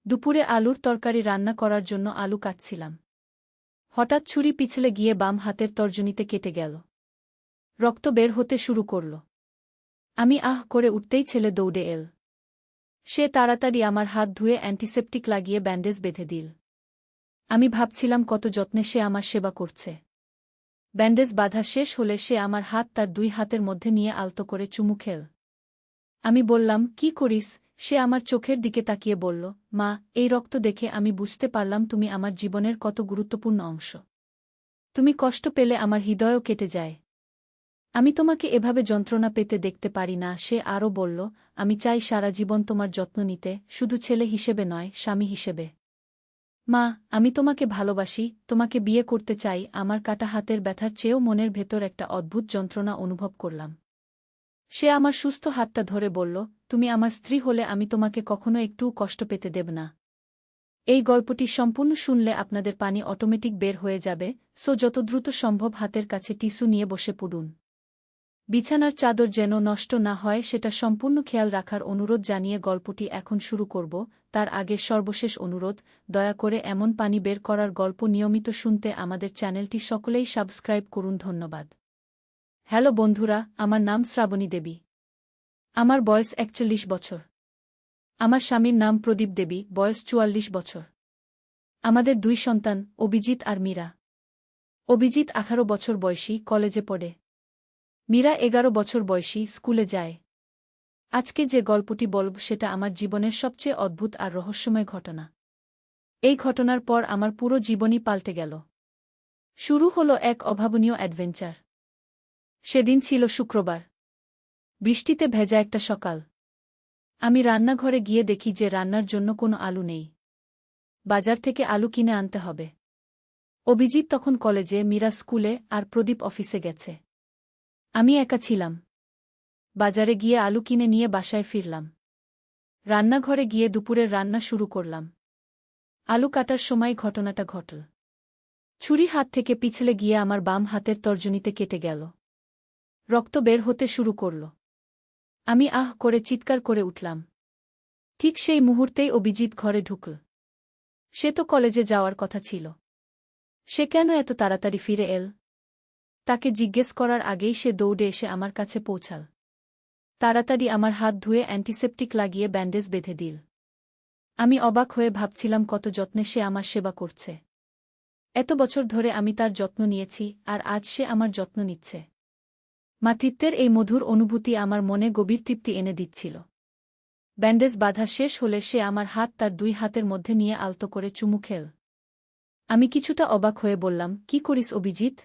দুপুরে আলুর তরকারি রান্না করার জন্য আলু কাটছিলাম। হঠাৎ ছুরি পিছলে গিয়ে বাম হাতের তর্জনীতে কেটে গেল। রক্ত বের হতে শুরু করল। আমি আহ করে উঠতেই ছেলে দৌড়ে এল। সে তাড়াতাড়ি আমার হাত ধুয়ে অ্যান্টিসেপটিক লাগিয়ে ব্যান্ডেজ বেঁধে দিল। আমি ভাবছিলাম কত যত্নে সে আমার সেবা করছে। ব্যান্ডেজ বাঁধা শেষ হলে সে আমার হাত তার দুই হাতের মধ্যে নিয়ে আলতো করে চুমু খেল। আমি বললাম, কি করিস? সে আমার চোখের দিকে তাকিয়ে বলল, মা, এই রক্ত দেখে আমি বুঝতে পারলাম তুমি আমার জীবনের কত গুরুত্বপূর্ণ অংশ। তুমি কষ্ট পেলে আমার হৃদয়ও কেটে যায়। আমি তোমাকে এভাবে যন্ত্রণা পেতে দেখতে পারি না। সে আরও বলল, আমি চাই সারা জীবন তোমার যত্ন নিতে, শুধু ছেলে হিসেবে নয়, স্বামী হিসেবে। মা, আমি তোমাকে ভালোবাসি, তোমাকে বিয়ে করতে চাই। আমার কাটা হাতের ব্যথার চেয়েও মনের ভেতর একটা অদ্ভুত যন্ত্রণা অনুভব করলাম। সে আমার সুস্থ হাতটা ধরে বলল, তুমি আমার স্ত্রী হলে আমি তোমাকে কখনো একটুও কষ্ট পেতে দেব না। এই গল্পটি সম্পূর্ণ শুনলে আপনাদের পানি অটোমেটিক বের হয়ে যাবে, সো যত দ্রুত সম্ভব হাতের কাছে টিস্যু নিয়ে বসে পড়ুন। বিছানার চাদর যেন নষ্ট না হয় সেটা সম্পূর্ণ খেয়াল রাখার অনুরোধ জানিয়ে গল্পটি এখন শুরু করব। তার আগে সর্বশেষ অনুরোধ, দয়া করে এমন পানি বের করার গল্প নিয়মিত শুনতে আমাদের চ্যানেলটি সকলেই সাবস্ক্রাইব করুন। ধন্যবাদ। হ্যালো বন্ধুরা, আমার নাম শ্রাবণী দেবী। আমার বয়স ৪১ বছর। আমার স্বামীর নাম প্রদীপ দেবী, বয়স ৪৪ বছর। আমাদের দুই সন্তান, অভিজিৎ আর মীরা। অভিজিৎ ১৮ বছর বয়সী, কলেজে পড়ে। মীরা ১১ বছর বয়সী, স্কুলে যায়। আজকে যে গল্পটি বলব সেটা আমার জীবনের সবচেয়ে অদ্ভুত আর রহস্যময় ঘটনা। এই ঘটনার পর আমার পুরো জীবনই পাল্টে গেল। শুরু হলো এক অভাবনীয় অ্যাডভেঞ্চার। সেদিন ছিল শুক্রবার। বৃষ্টিতে ভেজা একটা সকাল। আমি রান্নাঘরে গিয়ে দেখি যে রান্নার জন্য কোনো আলু নেই। বাজার থেকে আলু কিনে আনতে হবে। অভিজিৎ তখন কলেজে, মীরা স্কুলে, আর প্রদীপ অফিসে গেছে। আমি একা ছিলাম। বাজারে গিয়ে আলু কিনে নিয়ে বাসায় ফিরলাম। রান্নাঘরে গিয়ে দুপুরের রান্না শুরু করলাম। আলু কাটার সময় ঘটনাটা ঘটল। ছুরি হাত থেকে পিছলে গিয়ে আমার বাম হাতের তর্জনীতে কেটে গেল। রক্ত বের হতে শুরু করল। আমি আহ করে চিৎকার করে উঠলাম। ঠিক সেই মুহূর্তেই অভিজিৎ ঘরে ঢুকল। সে তো কলেজে যাওয়ার কথা ছিল। সে কেন এত তাড়াতাড়ি ফিরে এল? তাকে জিজ্ঞেস করার আগেই সে দৌড়ে এসে আমার কাছে পৌঁছাল। তাড়াতাড়ি আমার হাত ধুয়ে অ্যান্টিসেপটিক লাগিয়ে ব্যান্ডেজ বেঁধে দিল। আমি অবাক হয়ে ভাবছিলাম কত যত্নে সে আমার সেবা করছে। এত বছর ধরে আমি তার যত্ন নিয়েছি, আর আজ সে আমার যত্ন নিচ্ছে। মাতৃত্বের এই মধুর অনুভূতি আমার মনে গভীর তৃপ্তি এনে দিচ্ছিল। ব্যান্ডেজ বাঁধা শেষ হলে সে আমার হাত তার দুই হাতের মধ্যে নিয়ে আলতো করে চুমু খেল। আমি কিছুটা অবাক হয়ে বললাম, কি করিস অভিজিৎ?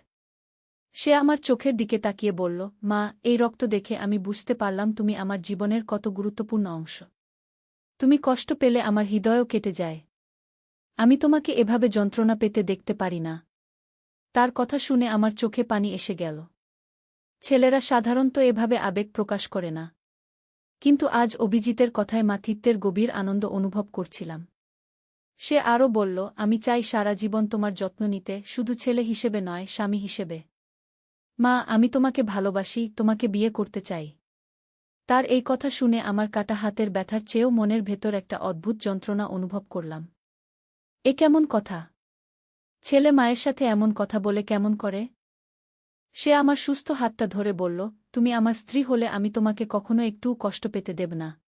সে আমার চোখের দিকে তাকিয়ে বলল, মা, এই রক্ত দেখে আমি বুঝতে পারলাম তুমি আমার জীবনের কত গুরুত্বপূর্ণ অংশ। তুমি কষ্ট পেলে আমার হৃদয়ও কেটে যায়। আমি তোমাকে এভাবে যন্ত্রণা পেতে দেখতে পারি না। তার কথা শুনে আমার চোখে পানি এসে গেল। ছেলেরা সাধারণত এভাবে আবেগ প্রকাশ করে না। কিন্তু আজ অভিজিতের কথায় মাতৃত্বের গভীর আনন্দ অনুভব করছিলাম। সে আরও বলল, আমি চাই সারা জীবন তোমার যত্ন নিতে, শুধু ছেলে হিসেবে নয়, স্বামী হিসেবে। মা, আমি তোমাকে ভালোবাসি, তোমাকে বিয়ে করতে চাই। তার এই কথা শুনে আমার কাটা হাতের ব্যথার চেয়েও মনের ভেতর একটা অদ্ভুত যন্ত্রণা অনুভব করলাম। এ কেমন কথা? ছেলে মায়ের সাথে এমন কথা বলে কেমন করে? সে আমার সুস্থ হাতটা ধরে বলল, তুমি আমার স্ত্রী হলে আমি তোমাকে কখনো একটুও কষ্ট পেতে দেব না।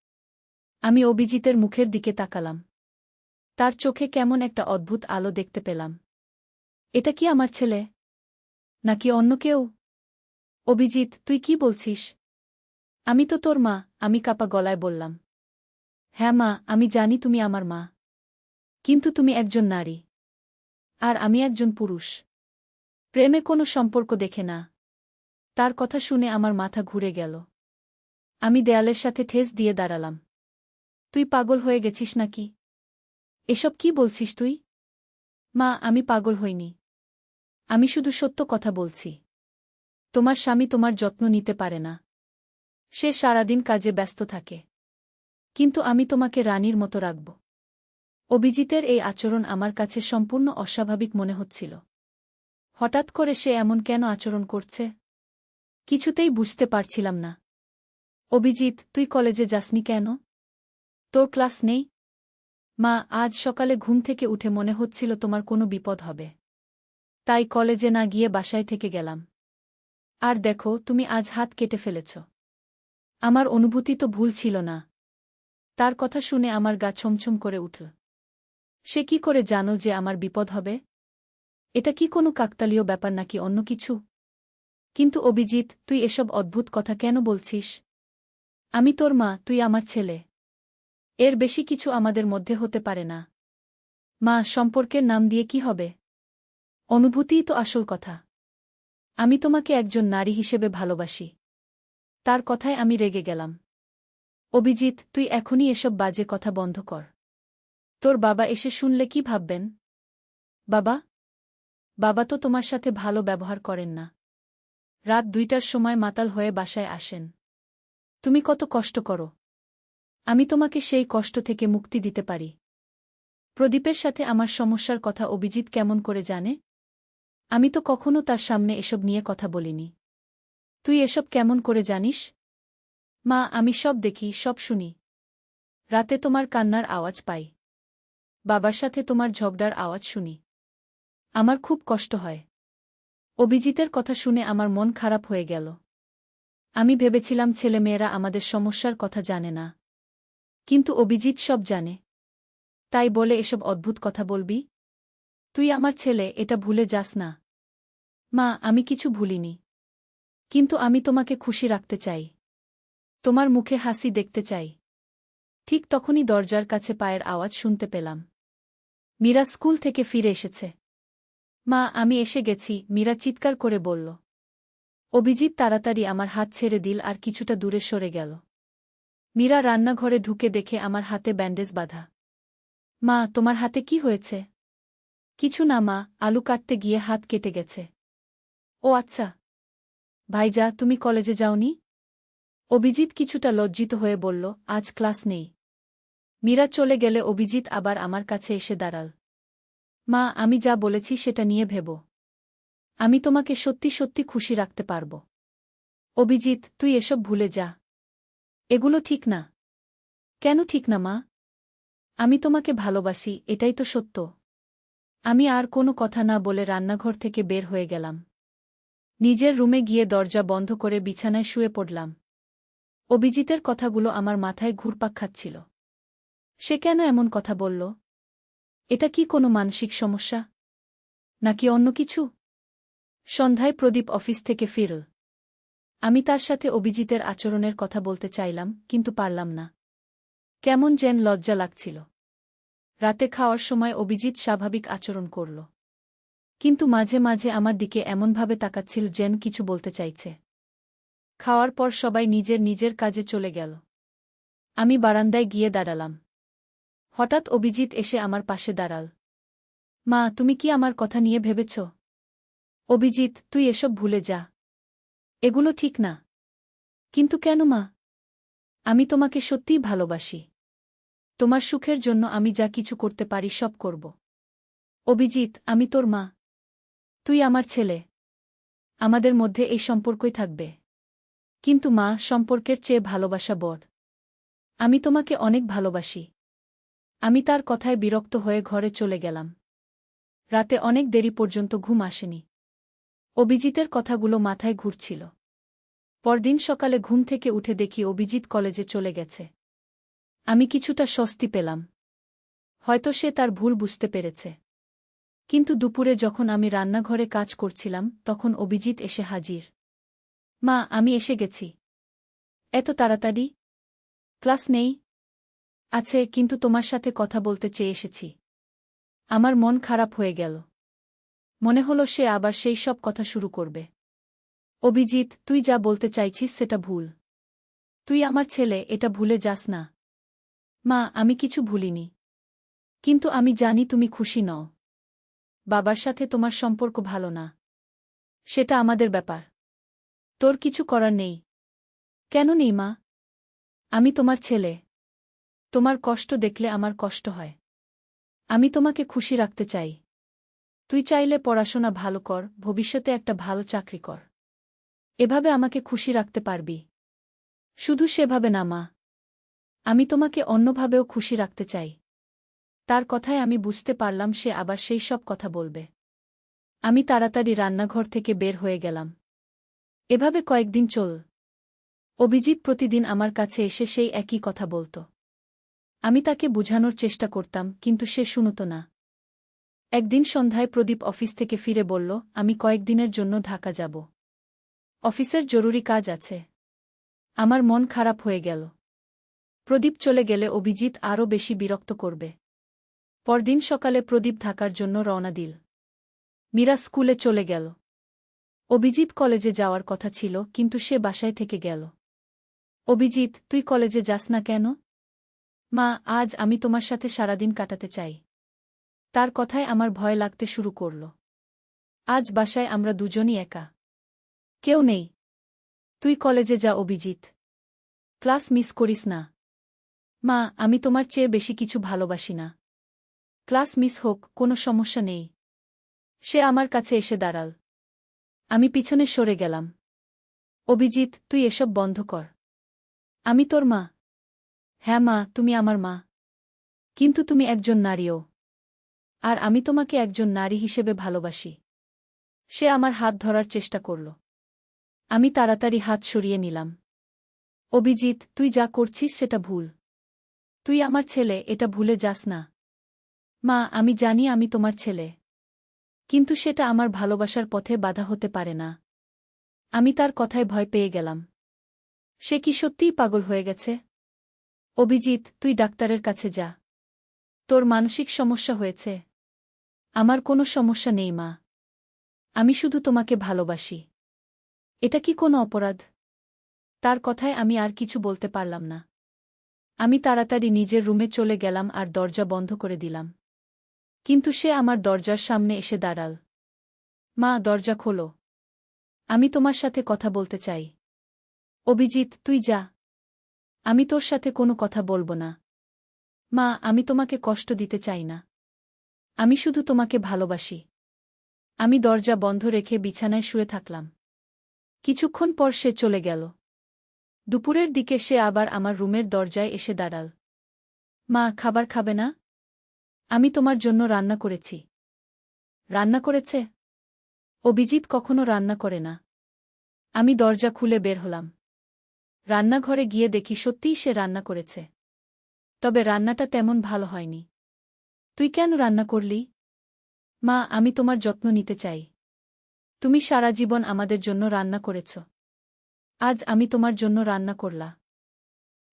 আমি অভিজিতের মুখের দিকে তাকালাম। তার চোখে কেমন একটা অদ্ভুত আলো দেখতে পেলাম। এটা কি আমার ছেলে? নাকি অন্য কেউ? অভিজিৎ, তুই কি বলছিস? আমি তো তোর মা, আমি কাঁপা গলায় বললাম। হ্যাঁ মা, আমি জানি তুমি আমার মা। কিন্তু তুমি একজন নারী। আর আমি একজন পুরুষ। প্রেমে কোনো সম্পর্ক দেখে না। তার কথা শুনে আমার মাথা ঘুরে গেল। আমি দেয়ালের সাথে ঠেস দিয়ে দাঁড়ালাম। তুই পাগল হয়ে গেছিস নাকি? এসব কি বলছিস তুই? মা, আমি পাগল হইনি। আমি শুধু সত্য কথা বলছি। তোমার স্বামী তোমার যত্ন নিতে পারে না। সে সারাদিন কাজে ব্যস্ত থাকে। কিন্তু আমি তোমাকে রানীর মতো রাখব। অভিজিতের এই আচরণ আমার কাছে সম্পূর্ণ অস্বাভাবিক মনে হচ্ছিল। হঠাৎ করে সে এমন কেন আচরণ করছে? কিছুতেই বুঝতে পারছিলাম না। অভিজিৎ, তুই কলেজে যাসনি কেন? তোর ক্লাস নেই? মা, আজ সকালে ঘুম থেকে উঠে মনে হচ্ছিল তোমার কোনো বিপদ হবে। তাই কলেজে না গিয়ে বাসায় থেকে গেলাম। আর দেখো, তুমি আজ হাত কেটে ফেলেছ। আমার অনুভূতি তো ভুল ছিল না। তার কথা শুনে আমার গা ছমছম করে উঠল। সে কি করে জানো যে আমার বিপদ হবে? এটা কি কোনো কাকতালীয় ব্যাপার নাকি অন্য কিছু? কিন্তু অভিজিৎ, তুই এসব অদ্ভুত কথা কেন বলছিস? আমি তোর মা, তুই আমার ছেলে। এর বেশি কিছু আমাদের মধ্যে হতে পারে না। মা, সম্পর্কের নাম দিয়ে কি হবে? অনুভূতিই তো আসল কথা। আমি তোমাকে একজন নারী হিসেবে ভালোবাসি। তার কথায় আমি রেগে গেলাম। অভিজিৎ, তুই এখনই এসব বাজে কথা বন্ধ কর। তোর বাবা এসে শুনলে কি ভাববেন? বাবা? বাবা তো তোমার সাথে ভালো ব্যবহার করেন না। রাত 2টার সময় মাতাল হয়ে বাসায় আসেন। তুমি কত কষ্ট করো। আমি তোমাকে সেই কষ্ট থেকে মুক্তি দিতে পারি। প্রদীপের সাথে আমার সমস্যার কথা অভিজিৎ কেমন করে জানে? আমি তো কখনো তার সামনে এসব নিয়ে কথা বলিনি। তুই এসব কেমন করে জানিস? মা, আমি সব দেখি, সব শুনি। রাতে তোমার কান্নার আওয়াজ পাই। বাবার সাথে তোমার ঝগড়ার আওয়াজ শুনি। আমার খুব কষ্ট হয়। অভিজিতের কথা শুনে আমার মন খারাপ হয়ে গেল। আমি ভেবেছিলাম ছেলেমেয়েরা আমাদের সমস্যার কথা জানে না। কিন্তু অভিজিৎ সব জানে। তাই বলে এসব অদ্ভুত কথা বলবি? তুই আমার ছেলে, এটা ভুলে যাস না। মা, আমি কিছু ভুলিনি। কিন্তু আমি তোমাকে খুশি রাখতে চাই। তোমার মুখে হাসি দেখতে চাই। ঠিক তখনই দরজার কাছে পায়ের আওয়াজ শুনতে পেলাম। মীরা স্কুল থেকে ফিরে এসেছে। মা, আমি এসে গেছি, মীরা চিৎকার করে বলল। অভিজিৎ তাড়াতাড়ি আমার হাত ছেড়ে দিল আর কিছুটা দূরে সরে গেল। মীরা রান্নাঘরে ঢুকে দেখে আমার হাতে ব্যান্ডেজ বাঁধা। মা, তোমার হাতে কি হয়েছে? কিছু না মা, আলু কাটতে গিয়ে হাত কেটে গেছে। ও আচ্ছা। ভাইজা, তুমি কলেজে যাওনি? অভিজিৎ কিছুটা লজ্জিত হয়ে বলল, আজ ক্লাস নেই। মীরা চলে গেলে অভিজিৎ আবার আমার কাছে এসে দাঁড়াল। মা, আমি যা বলেছি সেটা নিয়ে ভেব। আমি তোমাকে সত্যি সত্যি খুশি রাখতে পারব। অভিজিৎ, তুই এসব ভুলে যা। এগুলো ঠিক না। কেন ঠিক না মা? আমি তোমাকে ভালোবাসি, এটাই তো সত্য। আমি আর কোনো কথা না বলে রান্নাঘর থেকে বের হয়ে গেলাম। নিজের রুমে গিয়ে দরজা বন্ধ করে বিছানায় শুয়ে পড়লাম। অভিজিতের কথাগুলো আমার মাথায় ঘুরপাক খাচ্ছিল। সে কেন এমন কথা বলল? এটা কি কোনো মানসিক সমস্যা? নাকি অন্য কিছু? সন্ধ্যায় প্রদীপ অফিস থেকে ফিরল। আমি তার সাথে অভিজিতের আচরণের কথা বলতে চাইলাম, কিন্তু পারলাম না। কেমন যেন লজ্জা লাগছিল। রাতে খাওয়ার সময় অভিজিৎ স্বাভাবিক আচরণ করল। কিন্তু মাঝে মাঝে আমার দিকে এমনভাবে তাকাচ্ছিল যেন কিছু বলতে চাইছে। খাওয়ার পর সবাই নিজের নিজের কাজে চলে গেল। আমি বারান্দায় গিয়ে দাঁড়ালাম। হঠাৎ অভিজিৎ এসে আমার পাশে দাঁড়াল। মা, তুমি কি আমার কথা নিয়ে ভেবেছ? অভিজিৎ, তুই এসব ভুলে যা। এগুলো ঠিক না। কিন্তু কেন মা? আমি তোমাকে সত্যিই ভালোবাসি। তোমার সুখের জন্য আমি যা কিছু করতে পারি সব করব। অভিজিৎ, আমি তোর মা। তুই আমার ছেলে। আমাদের মধ্যে এই সম্পর্কই থাকবে। কিন্তু মা, সম্পর্কের চেয়ে ভালোবাসা বড়। আমি তোমাকে অনেক ভালোবাসি। আমি তার কথায় বিরক্ত হয়ে ঘরে চলে গেলাম। রাতে অনেক দেরি পর্যন্ত ঘুম আসেনি। অভিজিতের কথাগুলো মাথায় ঘুরছিল। পরদিন সকালে ঘুম থেকে উঠে দেখি অভিজিৎ কলেজে চলে গেছে। আমি কিছুটা স্বস্তি পেলাম। হয়তো সে তার ভুল বুঝতে পেরেছে। কিন্তু দুপুরে যখন আমি রান্নাঘরে কাজ করছিলাম তখন অভিজিৎ এসে হাজির। মা, আমি এসে গেছি। এত তাড়াতাড়ি? ক্লাস নেই? আছে, কিন্তু তোমার সাথে কথা বলতে চেয়ে এসেছি। আমার মন খারাপ হয়ে গেল। মনে হলো সে আবার সেই সব কথা শুরু করবে। অভিজিৎ, তুই যা বলতে চাইছিস সেটা ভুল। তুই আমার ছেলে, এটা ভুলে যাস না। মা, আমি কিছু ভুলিনি। কিন্তু আমি জানি তুমি খুশি নও। বাবার সাথে তোমার সম্পর্ক ভালো না। সেটা আমাদের ব্যাপার। তোর কিছু করার নেই। কেন নেই মা? আমি তোমার ছেলে। তোমার কষ্ট দেখলে আমার কষ্ট হয়। আমি তোমাকে খুশি রাখতে চাই। তুই চাইলে পড়াশোনা ভালো কর, ভবিষ্যতে একটা ভালো চাকরি কর। এভাবে আমাকে খুশি রাখতে পারবি। শুধু সেভাবে না মা। আমি তোমাকে অন্যভাবেও খুশি রাখতে চাই। তার কথায় আমি বুঝতে পারলাম সে আবার সেই সব কথা বলবে। আমি তাড়াতাড়ি রান্নাঘর থেকে বের হয়ে গেলাম। এভাবে কয়েকদিন চল। অভিজিৎ প্রতিদিন আমার কাছে এসে সেই একই কথা বলত। আমি তাকে বুঝানোর চেষ্টা করতাম, কিন্তু সে শুনত না। একদিন সন্ধ্যায় প্রদীপ অফিস থেকে ফিরে বলল, আমি কয়েকদিনের জন্য ঢাকা যাব। অফিসের জরুরি কাজ আছে। আমার মন খারাপ হয়ে গেল। প্রদীপ চলে গেলে অভিজিৎ আরও বেশি বিরক্ত করবে। পরদিন সকালে প্রদীপ ঢাকার জন্য রওনা দিল। মীরা স্কুলে চলে গেল। অভিজিৎ কলেজে যাওয়ার কথা ছিল, কিন্তু সে বাসায় থেকে গেল। অভিজিৎ, তুই কলেজে যাস না কেন? মা, আজ আমি তোমার সাথে সারাদিন কাটাতে চাই। তার কথায় আমার ভয় লাগতে শুরু করল। আজ বাসায় আমরা দুজনই একা। কেউ নেই। তুই কলেজে যা অভিজিৎ। ক্লাস মিস করিস না। মা, আমি তোমার চেয়ে বেশি কিছু ভালোবাসি না। ক্লাস মিস হোক, কোনো সমস্যা নেই। সে আমার কাছে এসে দাঁড়াল। আমি পিছনে সরে গেলাম। অভিজিৎ, তুই এসব বন্ধ কর। আমি তোর মা। হ্যাঁ মা, তুমি আমার মা। কিন্তু তুমি একজন নারীও। আর আমি তোমাকে একজন নারী হিসেবে ভালোবাসি। সে আমার হাত ধরার চেষ্টা করল। আমি তাড়াতাড়ি হাত সরিয়ে নিলাম। অভিজিৎ, তুই যা করছিস সেটা ভুল। তুই আমার ছেলে, এটা ভুলে যাস না। মা, আমি জানি আমি তোমার ছেলে। কিন্তু সেটা আমার ভালোবাসার পথে বাধা হতে পারে না। আমি তার কথায় ভয় পেয়ে গেলাম। সে কি সত্যিই পাগল হয়ে গেছে? অভিজিৎ, তুই ডাক্তারের কাছে যা। তোর মানসিক সমস্যা হয়েছে। আমার কোনো সমস্যা নেই মা। আমি শুধু তোমাকে ভালোবাসি। এটা কি কোনো অপরাধ? তার কথায় আমি আর কিছু বলতে পারলাম না। আমি তাড়াতাড়ি নিজের রুমে চলে গেলাম আর দরজা বন্ধ করে দিলাম। কিন্তু সে আমার দরজার সামনে এসে দাঁড়াল। মা, দরজা খোলো। আমি তোমার সাথে কথা বলতে চাই। অভিজিৎ, তুই যা। আমি তোর সাথে কোনো কথা বলবো না। মা, আমি তোমাকে কষ্ট দিতে চাই না। আমি শুধু তোমাকে ভালোবাসি। আমি দরজা বন্ধ রেখে বিছানায় শুয়ে থাকলাম। কিছুক্ষণ পর সে চলে গেল। দুপুরের দিকে সে আবার আমার রুমের দরজায় এসে দাঁড়াল। মা, খাবার খাবে না? আমি তোমার জন্য রান্না করেছি। রান্না করেছে? অভিজিৎ কখনো রান্না করে না। আমি দরজা খুলে বের হলাম। রান্নাঘরে গিয়ে দেখি সত্যিই সে রান্না করেছে। তবে রান্নাটা তেমন ভালো হয়নি। তুই কেন রান্না করলি? মা, আমি তোমার যত্ন নিতে চাই। তুমি সারা জীবন আমাদের জন্য রান্না করেছ। আজ আমি তোমার জন্য রান্না করলা।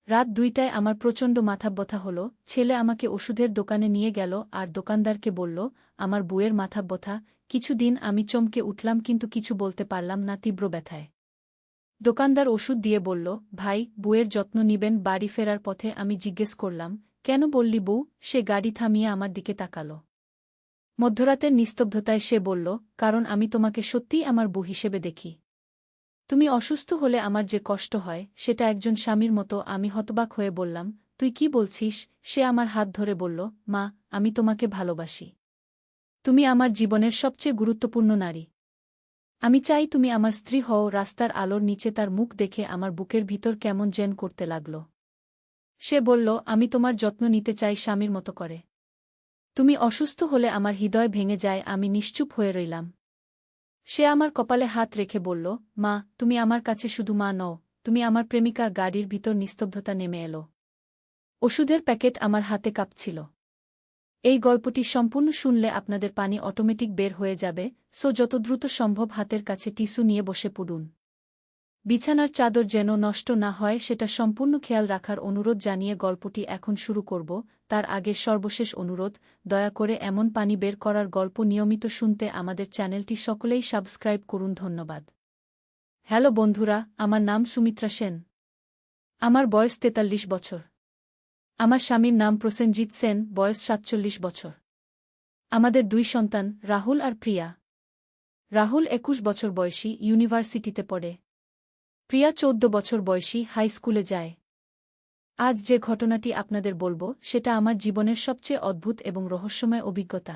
রাত 2টায় আমার প্রচণ্ড মাথা ব্যথা হল। ছেলে আমাকে ওষুধের দোকানে নিয়ে গেল আর দোকানদারকে বলল, আমার বুয়ের মাথা ব্যথা। কিছুদিন আমি চমকে উঠলাম, কিন্তু কিছু বলতে পারলাম না তীব্র ব্যথায়। দোকানদার ওষুধ দিয়ে বলল, ভাই, বুয়ের যত্ন নিবেন। বাড়ি ফেরার পথে আমি জিজ্ঞেস করলাম, কেন বললি বউ? সে গাড়ি থামিয়ে আমার দিকে তাকাল। মধ্যরাতের নিস্তব্ধতায় সে বলল, কারণ আমি তোমাকে সত্যিই আমার বউ হিসেবে দেখি। তুমি অসুস্থ হলে আমার যে কষ্ট হয়, সেটা একজন স্বামীর মতো। আমি হতবাক হয়ে বললাম, তুই কি বলছিস? সে আমার হাত ধরে বলল, মা, আমি তোমাকে ভালোবাসি। তুমি আমার জীবনের সবচেয়ে গুরুত্বপূর্ণ নারী। আমি চাই তুমি আমার স্ত্রী হও। রাস্তার আলোর নিচে তার মুখ দেখে আমার বুকের ভিতর কেমন যেন করতে লাগল। সে বলল, আমি তোমার যত্ন নিতে চাই স্বামীর মতো করে। তুমি অসুস্থ হলে আমার হৃদয় ভেঙে যায়। আমি নিশ্চুপ হয়ে রইলাম। সে আমার কপালে হাত রেখে বলল, মা, তুমি আমার কাছে শুধু মা নও, তুমি আমার প্রেমিকা। গাড়ির ভিতর নিস্তব্ধতা নেমে এলো। ওষুধের প্যাকেট আমার হাতে কাঁপছিল। এই গল্পটি সম্পূর্ণ শুনলে আপনাদের পানি অটোমেটিক বের হয়ে যাবে, সো যত দ্রুত সম্ভব হাতের কাছে টিস্যু নিয়ে বসে পড়ুন। বিছানার চাদর যেন নষ্ট না হয় সেটা সম্পূর্ণ খেয়াল রাখার অনুরোধ জানিয়ে গল্পটি এখন শুরু করব। তার আগে সর্বশেষ অনুরোধ, দয়া করে এমন পানি বের করার গল্প নিয়মিত শুনতে আমাদের চ্যানেলটি সকলেই সাবস্ক্রাইব করুন। ধন্যবাদ। হ্যালো বন্ধুরা, আমার নাম সুমিত্রা সেন। আমার বয়স 43 বছর। আমার স্বামীর নাম প্রসেনজিৎ সেন, বয়স 47 বছর। আমাদের 2 সন্তান, রাহুল আর প্রিয়া। রাহুল 21 বছর বয়সী, ইউনিভার্সিটিতে পড়ে। প্রিয়া 14 বছর বয়সী, হাই স্কুলে যায়। আজ যে ঘটনাটি আপনাদের বলবো সেটা আমার জীবনের সবচেয়ে অদ্ভুত এবং রহস্যময় অভিজ্ঞতা।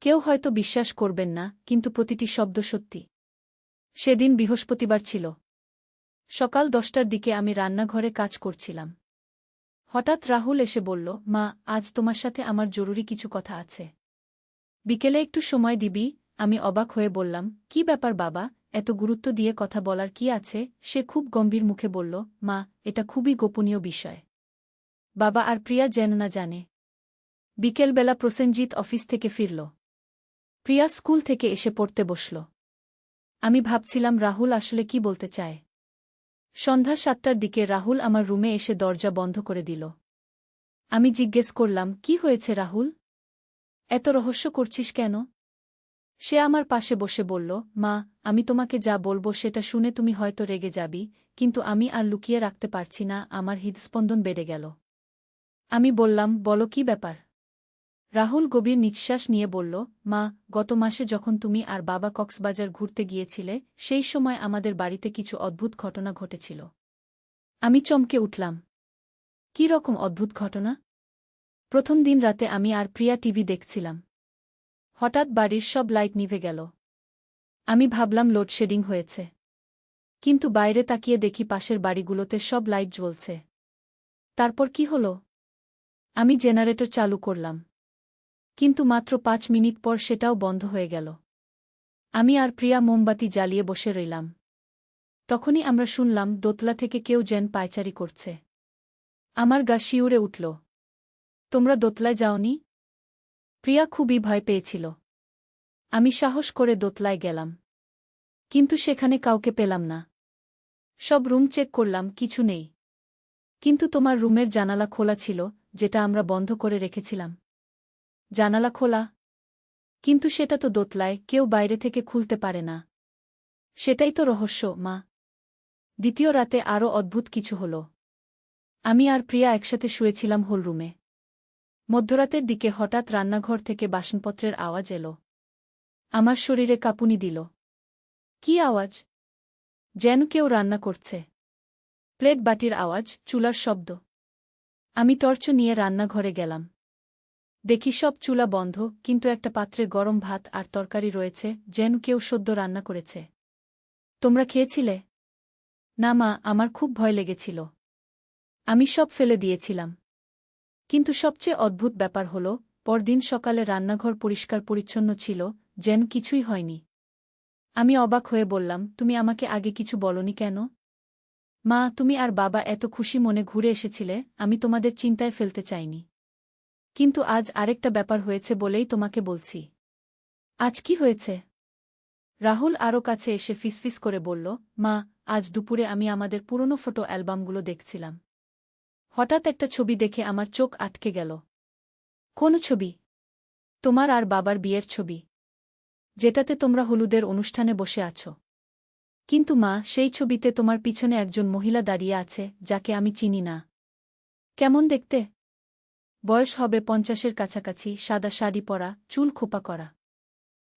কেউ হয়তো বিশ্বাস করবেন না, কিন্তু প্রতিটি শব্দ সত্যি। সেদিন বৃহস্পতিবার ছিল। সকাল 10টার দিকে আমি রান্নাঘরে কাজ করছিলাম। হঠাৎ রাহুল এসে বলল, মা, আজ তোমার সাথে আমার জরুরি কিছু কথা আছে। বিকেলে একটু সময় দিবি? আমি অবাক হয়ে বললাম, কি ব্যাপার বাবা, এত গুরুত্ব দিয়ে কথা বলার কি আছে? সে খুব গম্ভীর মুখে বলল, মা, এটা খুবই গোপনীয় বিষয়। বাবা আর প্রিয়া যেন না জানে। বিকেলবেলা প্রসেনজিৎ অফিস থেকে ফিরল। প্রিয়া স্কুল থেকে এসে পড়তে বসল। আমি ভাবছিলাম রাহুল আসলে কি বলতে চায়। সন্ধ্যা ৭টার দিকে রাহুল আমার রুমে এসে দরজা বন্ধ করে দিল। আমি জিজ্ঞেস করলাম, কি হয়েছে রাহুল? এত রহস্য করছিস কেন? সে আমার পাশে বসে বলল, মা, আমি তোমাকে যা বলবো সেটা শুনে তুমি হয়তো রেগে যাবি, কিন্তু আমি আর লুকিয়ে রাখতে পারছি না, আমার হৃদস্পন্দন বেড়ে গেল। আমি বললাম, বলো কি ব্যাপার? রাহুল গভীর নিঃশ্বাস নিয়ে বলল, মা, গত মাসে যখন তুমি আর বাবা কক্সবাজার ঘুরতে গিয়েছিলে সেই সময় আমাদের বাড়িতে কিছু অদ্ভুত ঘটনা ঘটেছিল। আমি চমকে উঠলাম। কী রকম অদ্ভুত ঘটনা? প্রথম দিন রাতে আমি আর প্রিয়া টিভি দেখছিলাম। হঠাৎ বাড়ির সব লাইট নিভে গেল। আমি ভাবলাম লোডশেডিং হয়েছে। কিন্তু বাইরে তাকিয়ে দেখি পাশের বাড়িগুলোতে সব লাইট জ্বলছে। তারপর কি হলো? আমি জেনারেটর চালু করলাম। কিন্তু মাত্র ৫ মিনিট পর সেটাও বন্ধ হয়ে গেল। আমি আর প্রিয়া মোমবাতি জ্বালিয়ে বসে রইলাম। তখনই আমরা শুনলাম দোতলা থেকে কেউ যেন পায়চারি করছে। আমার গা শিউরে উঠল। তোমরা দোতলায় যাওনি? প্রিয়া খুবই ভয় পেয়েছিল। আমি সাহস করে দোতলায় গেলাম। কিন্তু সেখানে কাউকে পেলাম না। সব রুম চেক করলাম, কিছু নেই। কিন্তু তোমার রুমের জানালা খোলা ছিল, যেটা আমরা বন্ধ করে রেখেছিলাম। জানালা খোলা? কিন্তু সেটা তো দোতলায়, কেউ বাইরে থেকে খুলতে পারে না। সেটাই তো রহস্য, মা। দ্বিতীয় রাতে আরও অদ্ভুত কিছু হল। আমি আর প্রিয়া একসাথে শুয়েছিলাম হলরুমে। মধ্যরাতের দিকে হঠাৎ রান্নাঘর থেকে বাসনপত্রের আওয়াজ এলো। আমার শরীরে কাঁপুনি দিল। কি আওয়াজ? যেন কেউ রান্না করছে। প্লেট বাটির আওয়াজ, চুলার শব্দ। আমি টর্চ নিয়ে রান্নাঘরে গেলাম। দেখি সব চুলা বন্ধ, কিন্তু একটা পাত্রে গরম ভাত আর তরকারি রয়েছে, যেন কেউ সদ্য রান্না করেছে। তোমরা খেয়েছিলে? না মা, আমার খুব ভয় লেগেছিল। আমি সব ফেলে দিয়েছিলাম। কিন্তু সবচেয়ে অদ্ভুত ব্যাপার হল, পরদিন সকালে রান্নাঘর পরিষ্কার পরিচ্ছন্ন ছিল, যেন কিছুই হয়নি। আমি অবাক হয়ে বললাম, তুমি আমাকে আগে কিছু বলনি কেন? মা, তুমি আর বাবা এত খুশি মনে ঘুরে এসেছিলে, আমি তোমাদের চিন্তায় ফেলতে চাইনি। কিন্তু আজ আরেকটা ব্যাপার হয়েছে বলেই তোমাকে বলছি। আজ কি হয়েছে? রাহুল আরও কাছে এসে ফিসফিস করে বলল, মা, আজ দুপুরে আমি আমাদের পুরনো ফটো অ্যালবামগুলো দেখছিলাম। হঠাৎ একটা ছবি দেখে আমার চোখ আটকে গেল। কোন ছবি? তোমার আর বাবার বিয়ের ছবি, যেটাতে তোমরা হলুদের অনুষ্ঠানে বসে আছো। কিন্তু মা, সেই ছবিতে তোমার পিছনে একজন মহিলা দাঁড়িয়ে আছে, যাকে আমি চিনি না। কেমন দেখতে? বয়স হবে ৫০-এর কাছাকাছি, সাদা শাড়ি পরা, চুল খোপা করা।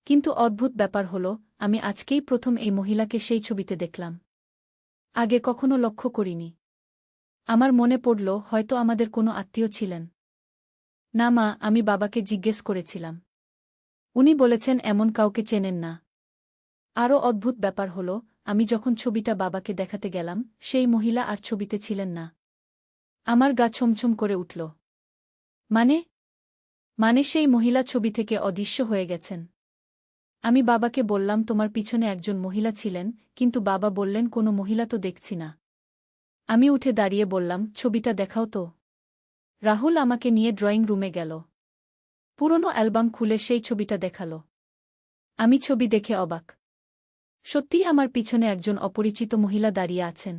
কিন্তু অদ্ভুত ব্যাপার হল, আমি আজকেই প্রথম এই মহিলাকে সেই ছবিতে দেখলাম। আগে কখনো লক্ষ্য করিনি। আমার মনে পড়ল, হয়তো আমাদের কোনো আত্মীয় ছিলেন। না মা, আমি বাবাকে জিজ্ঞেস করেছিলাম। উনি বলেছেন এমন কাউকে চেনেন না। আরও অদ্ভুত ব্যাপার হল, আমি যখন ছবিটা বাবাকে দেখাতে গেলাম, সেই মহিলা আর ছবিতে ছিলেন না। আমার গা ছমছম করে উঠল। মানে? মানে সেই মহিলা ছবি থেকে অদৃশ্য হয়ে গেছেন। আমি বাবাকে বললাম, তোমার পিছনে একজন মহিলা ছিলেন, কিন্তু বাবা বললেন, কোনো মহিলা তো দেখছি না। আমি উঠে দাঁড়িয়ে বললাম, ছবিটা দেখাও তো। রাহুল আমাকে নিয়ে ড্রয়িং রুমে গেল। পুরনো অ্যালবাম খুলে সেই ছবিটা দেখাল। আমি ছবি দেখে অবাক। সত্যিই আমার পিছনে একজন অপরিচিত মহিলা দাঁড়িয়ে আছেন।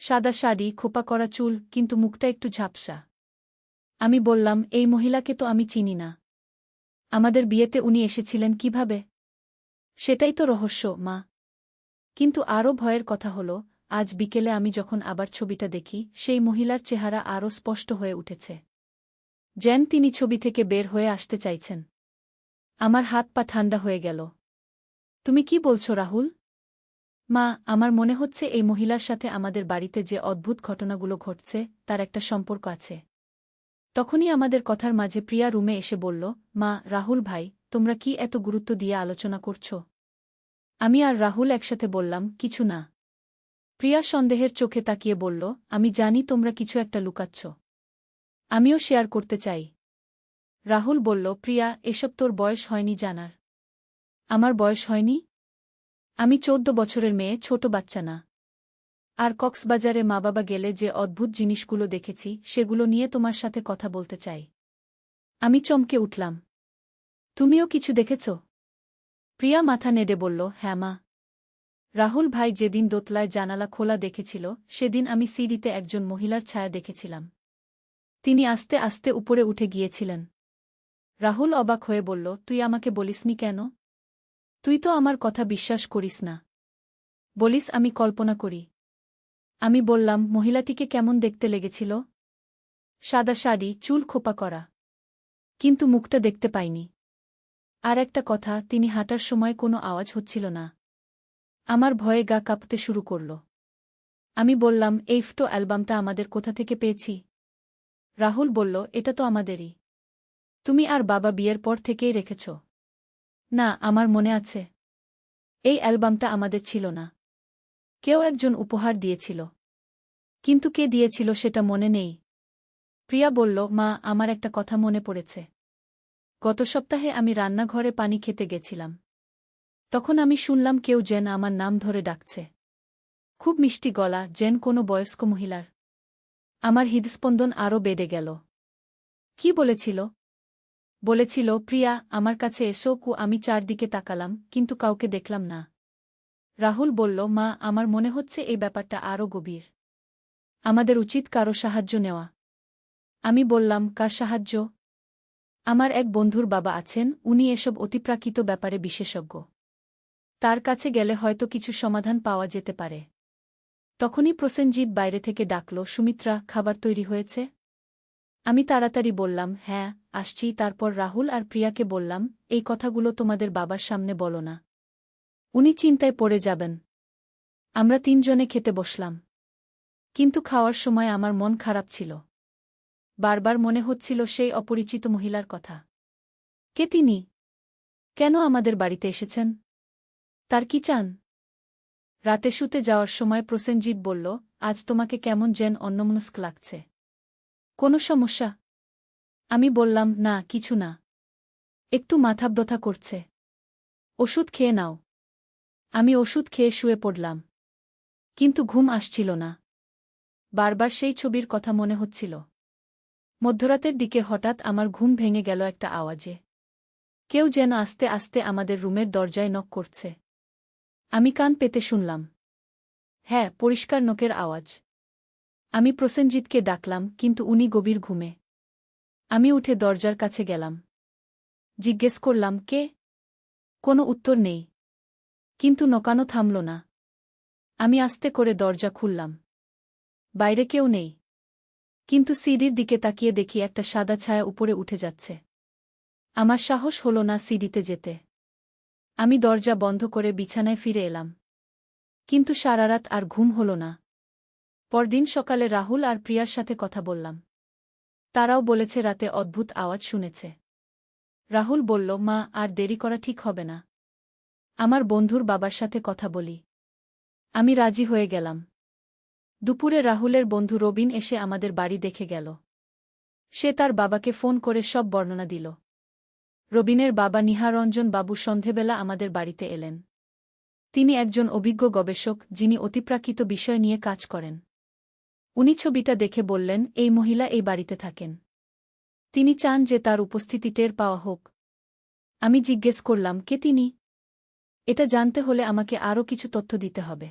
সাদা শাড়ি, খোপা করা চুল, কিন্তু মুখটা একটু ঝাপসা। আমি বললাম, এই মহিলাকে তো আমি চিনি না। আমাদের বিয়েতে উনি এসেছিলেন কিভাবে? সেটাই তো রহস্য, মা। কিন্তু আরও ভয়ের কথা হল, আজ বিকেলে আমি যখন আবার ছবিটা দেখি, সেই মহিলার চেহারা আরও স্পষ্ট হয়ে উঠেছে। যেন তিনি ছবি থেকে বের হয়ে আসতে চাইছেন। আমার হাত পা ঠান্ডা হয়ে গেল। তুমি কি বলছো রাহুল? মা, আমার মনে হচ্ছে এই মহিলার সাথে আমাদের বাড়িতে যে অদ্ভুত ঘটনাগুলো ঘটছে, তার একটা সম্পর্ক আছে। তখনই আমাদের কথার মাঝে প্রিয়া রুমে এসে বলল, মা, রাহুল ভাই, তোমরা কি এত গুরুত্ব দিয়ে আলোচনা করছো? আমি আর রাহুল একসাথে বললাম, কিছু না। প্রিয়া সন্দেহের চোখে তাকিয়ে বলল, আমি জানি তোমরা কিছু একটা লুকাচ্ছ। আমিও শেয়ার করতে চাই। রাহুল বলল, প্রিয়া, এসব তোর বয়স হয়নি জানার। আমার বয়স হয়নি? আমি 14 বছরের মেয়ে, ছোট বাচ্চা না। আর কক্সবাজারে মা বাবা গেলে যে অদ্ভুত জিনিসগুলো দেখেছি সেগুলো নিয়ে তোমার সাথে কথা বলতে চাই। আমি চমকে উঠলাম। তুমিও কিছু দেখেছ? প্রিয়া মাথা নেড়ে বলল, হ্যাঁ মা। রাহুল ভাই যেদিন দোতলায় জানালা খোলা দেখেছিল সেদিন আমি সিঁড়িতে একজন মহিলার ছায়া দেখেছিলাম। তিনি আস্তে আস্তে উপরে উঠে গিয়েছিলেন। রাহুল অবাক হয়ে বলল, তুই আমাকে বলিসনি কেন? তুই তো আমার কথা বিশ্বাস করিস না। বলিস আমি কল্পনা করি। আমি বললাম, মহিলাটিকে কেমন দেখতে লেগেছিল? সাদা শাড়ি, চুল খোপা করা। কিন্তু মুখটা দেখতে পাইনি। আর একটা কথা, তিনি হাঁটার সময় কোনো আওয়াজ হচ্ছিল না। আমার ভয়ে গা কাঁপতে শুরু করল। আমি বললাম, এই ফটো অ্যালবামটা আমাদের কোথা থেকে পেয়েছি? রাহুল বলল, এটা তো আমাদেরই। তুমি আর বাবা বিয়ের পর থেকেই রেখেছ? না, আমার মনে আছে। এই অ্যালবামটা আমাদের ছিল না। কেউ একজন উপহার দিয়েছিল। কিন্তু কে দিয়েছিল সেটা মনে নেই। প্রিয়া বলল, মা, আমার একটা কথা মনে পড়েছে। গত সপ্তাহে আমি রান্নাঘরে পানি খেতে গেছিলাম। তখন আমি শুনলাম কেউ যেন আমার নাম ধরে ডাকছে। খুব মিষ্টি গলা, যেন কোনো বয়স্ক মহিলার। আমার হৃদস্পন্দন আরও বেড়ে গেল। কি বলেছিল? বলেছিল, প্রিয়া, আমার কাছে এসো। আমি চারদিকে তাকালাম, কিন্তু কাউকে দেখলাম না। রাহুল বলল, মা, আমার মনে হচ্ছে এই ব্যাপারটা আরও গভীর। আমাদের উচিত কারো সাহায্য নেওয়া। আমি বললাম, কার সাহায্য? আমার এক বন্ধুর বাবা আছেন, উনি এসব অতিপ্রাকৃত ব্যাপারে বিশেষজ্ঞ। তার কাছে গেলে হয়তো কিছু সমাধান পাওয়া যেতে পারে। তখনই প্রসেনজিৎ বাইরে থেকে ডাকল, সুমিত্রা, খাবার তৈরি হয়েছে? আমি তাড়াতাড়ি বললাম, হ্যাঁ, আসছি। তারপর রাহুল আর প্রিয়াকে বললাম, এই কথাগুলো তোমাদের বাবার সামনে বলো না। উনি চিন্তায় পড়ে যাবেন। আমরা তিনজনে খেতে বসলাম। কিন্তু খাওয়ার সময় আমার মন খারাপ ছিল। বারবার মনে হচ্ছিল সেই অপরিচিত মহিলার কথা। কে তিনি? কেন আমাদের বাড়িতে এসেছেন? তার কি চান? রাতে শুতে যাওয়ার সময় প্রসেনজিৎ বলল, আজ তোমাকে কেমন যেন অন্যমনস্ক লাগছে। কোনো সমস্যা? আমি বললাম, না, কিছু না। একটু মাথা ব্যথা করছে। ওষুধ খেয়ে নাও। আমি ওষুধ খেয়ে শুয়ে পড়লাম। কিন্তু ঘুম আসছিল না। বারবার সেই ছবির কথা মনে হচ্ছিল। মধ্যরাতের দিকে হঠাৎ আমার ঘুম ভেঙে গেল একটা আওয়াজে। কেউ যেন আস্তে আস্তে আমাদের রুমের দরজায় নক করছে। আমি কান পেতে শুনলাম। হ্যাঁ, পরিষ্কার নখের আওয়াজ। আমি প্রসেনজিৎকে ডাকলাম, কিন্তু উনি গভীর ঘুমে। আমি উঠে দরজার কাছে গেলাম। জিজ্ঞেস করলাম, কে? কোনো উত্তর নেই। কিন্তু নকানো থামল না। আমি আস্তে করে দরজা খুললাম। বাইরে কেউ নেই। কিন্তু সিঁড়ির দিকে তাকিয়ে দেখি একটা সাদা ছায়া উপরে উঠে যাচ্ছে। আমার সাহস হল না সিঁড়িতে যেতে। আমি দরজা বন্ধ করে বিছানায় ফিরে এলাম। কিন্তু সারারাত আর ঘুম হল না। পরদিন সকালে রাহুল আর প্রিয়ার সাথে কথা বললাম। তারাও বলেছে রাতে অদ্ভুত আওয়াজ শুনেছে। রাহুল বলল, মা, আর দেরি করা ঠিক হবে না। আমার বন্ধুর বাবার সাথে কথা বলি। আমি রাজি হয়ে গেলাম। দুপুরে রাহুলের বন্ধু রবিন এসে আমাদের বাড়ি দেখে গেল। সে তার বাবাকে ফোন করে সব বর্ণনা দিল। রবিনের বাবা নিহারঞ্জন বাবু সন্ধেবেলা আমাদের বাড়িতে এলেন। তিনি একজন অভিজ্ঞ গবেষক, যিনি অতিপ্রাকৃত বিষয় নিয়ে কাজ করেন। উনি ছবিটা দেখে বললেন, এই মহিলা এই বাড়িতে থাকেন। তিনি চান যে তার উপস্থিতি টের পাওয়া হোক। আমি জিজ্ঞেস করলাম, কে তিনি? এটা জানতে হলে আমাকে আরও কিছু তথ্য দিতে হবে।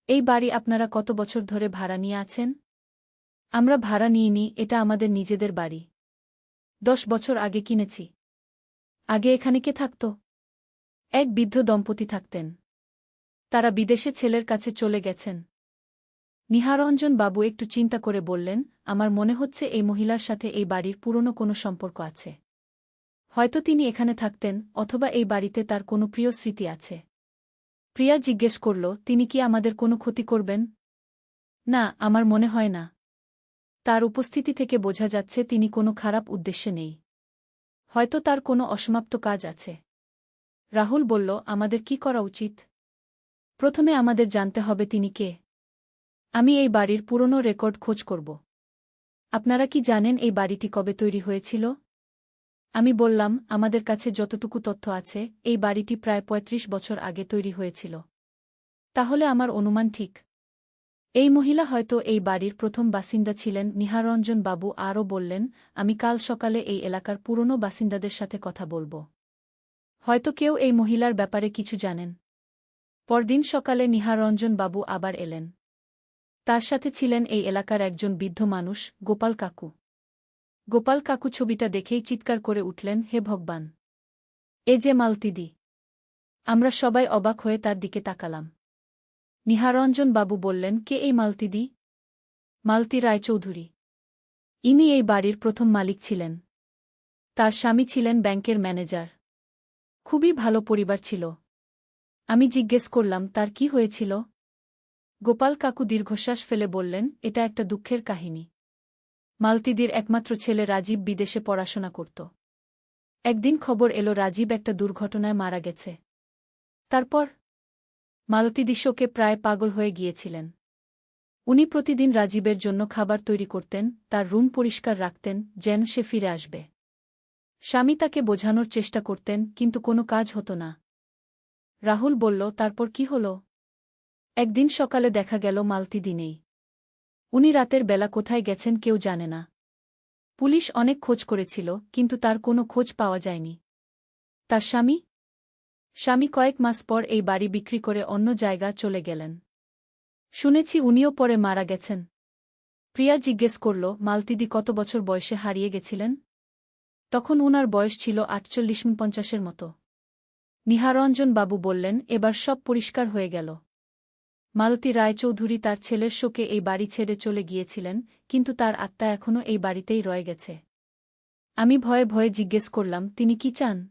এই বাড়ি আপনারা কত বছর ধরে ভাড়া নিয়ে আছেন? আমরা ভাড়া নিইনি, এটা আমাদের নিজেদের বাড়ি। 10 বছর আগে কিনেছি। আগে এখানে কে থাকত? এক বৃদ্ধ দম্পতি থাকতেন। তারা বিদেশে ছেলের কাছে চলে গেছেন। নিহারঞ্জন বাবু একটু চিন্তা করে বললেন, আমার মনে হচ্ছে এই মহিলার সাথে এই বাড়ির পুরনো কোনো সম্পর্ক আছে। হয়তো তিনি এখানে থাকতেন, অথবা এই বাড়িতে তার কোনো প্রিয় স্মৃতি আছে। প্রিয়া জিজ্ঞেস করল, তিনি কি আমাদের কোনো ক্ষতি করবেন? না, আমার মনে হয় না। তার উপস্থিতি থেকে বোঝা যাচ্ছে তিনি কোনো খারাপ উদ্দেশ্যে নেই। হয়তো তার কোনো অসমাপ্ত কাজ আছে। রাহুল বলল, আমাদের কি করা উচিত? প্রথমে আমাদের জানতে হবে তিনি কে। আমি এই বাড়ির পুরনো রেকর্ড খোঁজ করব। আপনারা কি জানেন এই বাড়িটি কবে তৈরি হয়েছিল? আমি বললাম, আমাদের কাছে যতটুকু তথ্য আছে, এই বাড়িটি প্রায় ৩৫ বছর আগে তৈরি হয়েছিল। তাহলে আমার অনুমান ঠিক। এই মহিলা হয়তো এই বাড়ির প্রথম বাসিন্দা ছিলেন। নিহারঞ্জন বাবু আরও বললেন, আমি কাল সকালে এই এলাকার পুরনো বাসিন্দাদের সাথে কথা বলব। হয়তো কেউ এই মহিলার ব্যাপারে কিছু জানেন। পরদিন সকালে নিহারঞ্জন বাবু আবার এলেন। তার সাথে ছিলেন এই এলাকার একজন বৃদ্ধ মানুষ, গোপাল কাকু। গোপাল কাকু ছবিটা দেখেই চিৎকার করে উঠলেন, হে ভগবান! এ যে মালতীদি! আমরা সবাই অবাক হয়ে তার দিকে তাকালাম। নিহারঞ্জন বাবু বললেন, কে এই মালতীদি? মালতী রায়চৌধুরী। ইনি এই বাড়ির প্রথম মালিক ছিলেন। তার স্বামী ছিলেন ব্যাংকের ম্যানেজার। খুবই ভালো পরিবার ছিল। আমি জিজ্ঞেস করলাম, তার কি হয়েছিল? গোপাল কাকু দীর্ঘশ্বাস ফেলে বললেন, এটা একটা দুঃখের কাহিনী। মালতীদির একমাত্র ছেলে রাজীব বিদেশে পড়াশোনা করত। একদিন খবর এলো রাজীব একটা দুর্ঘটনায় মারা গেছে। তারপর মালতীদি শোকে প্রায় পাগল হয়ে গিয়েছিলেন। উনি প্রতিদিন রাজীবের জন্য খাবার তৈরি করতেন, তার রুম পরিষ্কার রাখতেন, যেন সে ফিরে আসবে। স্বামী তাকে বোঝানোর চেষ্টা করতেন, কিন্তু কোনো কাজ হতো না। রাহুল বলল, তারপর কি হল? একদিন সকালে দেখা গেল মালতীদি নেই। উনি রাতের বেলা কোথায় গেছেন কেউ জানে না। পুলিশ অনেক খোঁজ করেছিল, কিন্তু তার কোনো খোঁজ পাওয়া যায়নি। তার স্বামী কয়েক মাস পর এই বাড়ি বিক্রি করে অন্য জায়গা চলে গেলেন। শুনেছি উনিও পরে মারা গেছেন। প্রিয়া জিজ্ঞেস করল, মালতীদি কত বছর বয়সে হারিয়ে গেছিলেন? তখন উনার বয়স ছিল ৪৮-৫০-এর মতো। নিহারঞ্জন বাবু বললেন, এবার সব পরিষ্কার হয়ে গেল। মালতী রায়চৌধুরী তার ছেলের শোকে এই বাড়ি ছেড়ে চলে গিয়েছিলেন, কিন্তু তার আত্মা এখনও এই বাড়িতেই রয়ে গেছে। আমি ভয়ে ভয়ে জিজ্ঞেস করলাম, তিনি কি চান?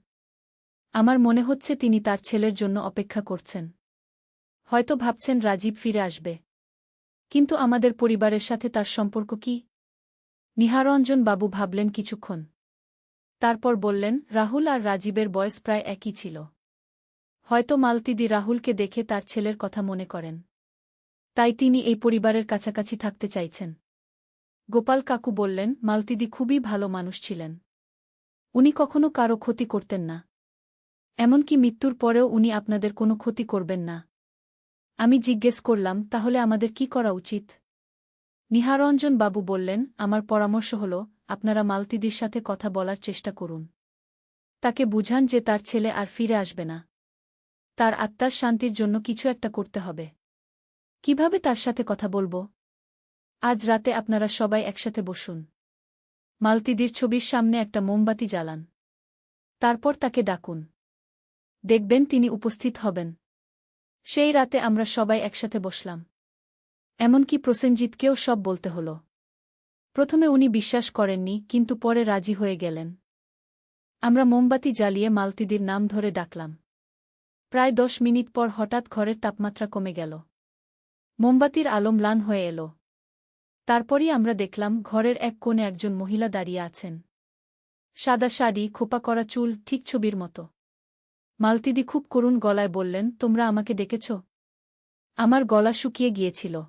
আমার মনে হচ্ছে তিনি তার ছেলের জন্য অপেক্ষা করছেন। হয়তো ভাবছেন রাজীব ফিরে আসবে। কিন্তু আমাদের পরিবারের সাথে তার সম্পর্ক কি? নিহারঞ্জন বাবু ভাবলেন কিছুক্ষণ। তারপর বললেন, রাহুল আর রাজীবের বয়স প্রায় একই ছিল। হয়তো মালতীদি রাহুলকে দেখে তার ছেলের কথা মনে করেন। তাই তিনি এই পরিবারের কাছাকাছি থাকতে চাইছেন। গোপাল কাকু বললেন, মালতীদি খুবই ভালো মানুষ ছিলেন। উনি কখনো কারো ক্ষতি করতেন না। এমনকি মৃত্যুর পরেও উনি আপনাদের কোনো ক্ষতি করবেন না। আমি জিজ্ঞেস করলাম, তাহলে আমাদের কি করা উচিত? নিহারঞ্জন বাবু বললেন, আমার পরামর্শ হল, আপনারা মালতীদির সাথে কথা বলার চেষ্টা করুন। তাকে বুঝান যে তার ছেলে আর ফিরে আসবে না। তার আত্মার শান্তির জন্য কিছু একটা করতে হবে। কিভাবে তার সাথে কথা বলবো? আজ রাতে আপনারা সবাই একসাথে বসুন। মালতীদির ছবির সামনে একটা মোমবাতি জ্বালান। তারপর তাকে ডাকুন। দেখবেন তিনি উপস্থিত হবেন। সেই রাতে আমরা সবাই একসাথে বসলাম। এমনকি প্রসেনজিৎকেও সব বলতে হল। প্রথমে উনি বিশ্বাস করেননি, কিন্তু পরে রাজি হয়ে গেলেন। আমরা মোমবাতি জ্বালিয়ে মালতীদির নাম ধরে ডাকলাম। প্রায় ১০ মিনিট পর হঠাৎ ঘরের তাপমাত্রা কমে গেল। মোমবাতির আলো ম্লান হয়ে এল। তারপরই আমরা দেখলাম ঘরের এক কোণে একজন মহিলা দাঁড়িয়ে আছেন। সাদা শাড়ি, খোপা করা চুল, ঠিক ছবির মতো। মালতীদি খুব করুণ গলায় বললেন, তোমরা আমাকে ডেকেছ? আমার গলা শুকিয়ে গিয়েছিল।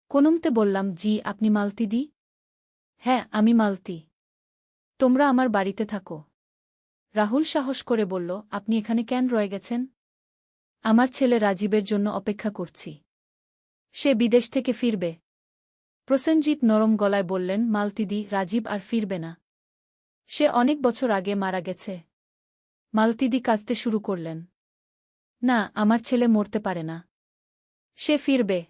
কোনমতে বললাম, জি, আপনি মালতীদি? হ্যাঁ, আমি মালতী। তোমরা আমার বাড়িতে থাকো। রাহুল সাহস করে বলল, আপনি এখানে কেন রয়ে গেছেন? আমার ছেলে রাজীবের জন্য অপেক্ষা করছি। সে বিদেশ থেকে ফিরবে। প্রসেনজিৎ নরম গলায় বললেন, মালতীদি, রাজীব আর ফিরবে না। সে অনেক বছর আগে মারা গেছে। মালতীদি কাঁদতে শুরু করলেন। না, আমার ছেলে মরতে পারে না। সে ফিরবে।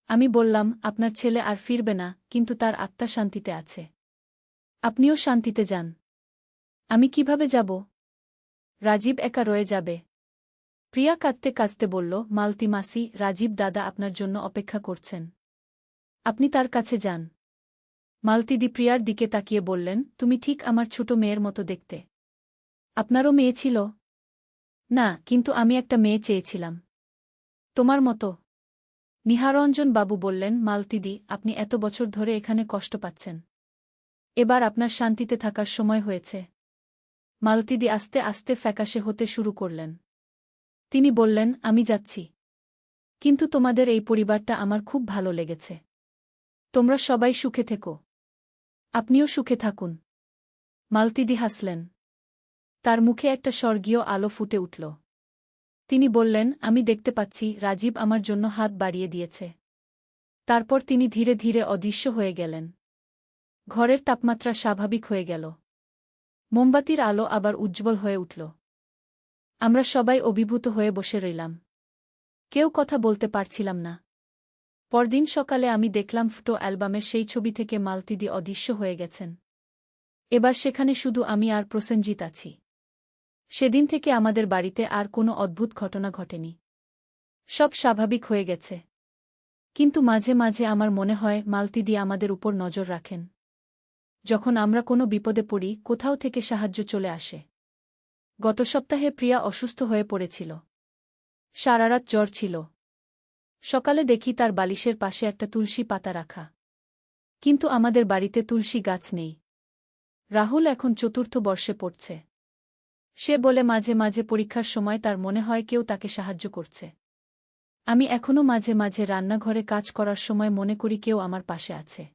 আমি বললাম, আপনার ছেলে আর ফিরবে না, কিন্তু তার আত্মা শান্তিতে আছে। আপনিও শান্তিতে যান। আমি কিভাবে যাব? রাজীব একা রয়ে যাবে। প্রিয়া কাঁদতে কাঁদতে বলল, মালতী মাসি, রাজীব দাদা আপনার জন্য অপেক্ষা করছেন। আপনি তার কাছে যান। মালতীদি প্রিয়ার দিকে তাকিয়ে বললেন, তুমি ঠিক আমার ছোট মেয়ের মতো দেখতে। আপনারও মেয়ে ছিল? না, কিন্তু আমি একটা মেয়ে চেয়েছিলাম। তোমার মতো। নিহারঞ্জন বাবু বললেন, মালতীদি, আপনি এত বছর ধরে এখানে কষ্ট পাচ্ছেন। এবার আপনার শান্তিতে থাকার সময় হয়েছে। মালতীদি আস্তে আস্তে ফ্যাকাশে হতে শুরু করলেন। তিনি বললেন, আমি যাচ্ছি। কিন্তু তোমাদের এই পরিবারটা আমার খুব ভালো লেগেছে। তোমরা সবাই সুখে থেকো। আপনিও সুখে থাকুন। মালতীদি হাসলেন। তার মুখে একটা স্বর্গীয় আলো ফুটে উঠল। তিনি বললেন, আমি দেখতে পাচ্ছি রাজীব আমার জন্য হাত বাড়িয়ে দিয়েছে। তারপর তিনি ধীরে ধীরে অদৃশ্য হয়ে গেলেন। ঘরের তাপমাত্রা স্বাভাবিক হয়ে গেল। মোমবাতির আলো আবার উজ্জ্বল হয়ে উঠল। আমরা সবাই অভিভূত হয়ে বসে রইলাম। কেউ কথা বলতে পারছিলাম না। পরদিন সকালে আমি দেখলাম ফটো অ্যালবামের সেই ছবি থেকে মালতীদি অদৃশ্য হয়ে গেছেন। এবার সেখানে শুধু আমি আর প্রসেনজিৎ আছি। সেদিন থেকে আমাদের বাড়িতে আর কোনো অদ্ভুত ঘটনা ঘটেনি। সব স্বাভাবিক হয়ে গেছে। কিন্তু মাঝে মাঝে আমার মনে হয় মালতীদি আমাদের উপর নজর রাখেন। যখন আমরা কোনো বিপদে পড়ি, কোথাও থেকে সাহায্য চলে আসে। গত সপ্তাহে প্রিয়া অসুস্থ হয়ে পড়েছিল। সারারাত জ্বর ছিল। সকালে দেখি তার বালিশের পাশে একটা তুলসী পাতা রাখা। কিন্তু আমাদের বাড়িতে তুলসী গাছ নেই। রাহুল এখন ৪র্থ বর্ষে পড়ছে। সে বলে মাঝে মাঝে পরীক্ষার সময় তার মনে হয় কেউ তাকে সাহায্য করছে। আমি এখনও মাঝে মাঝে রান্নাঘরে কাজ করার সময় মনে করি কেউ আমার পাশে আছে।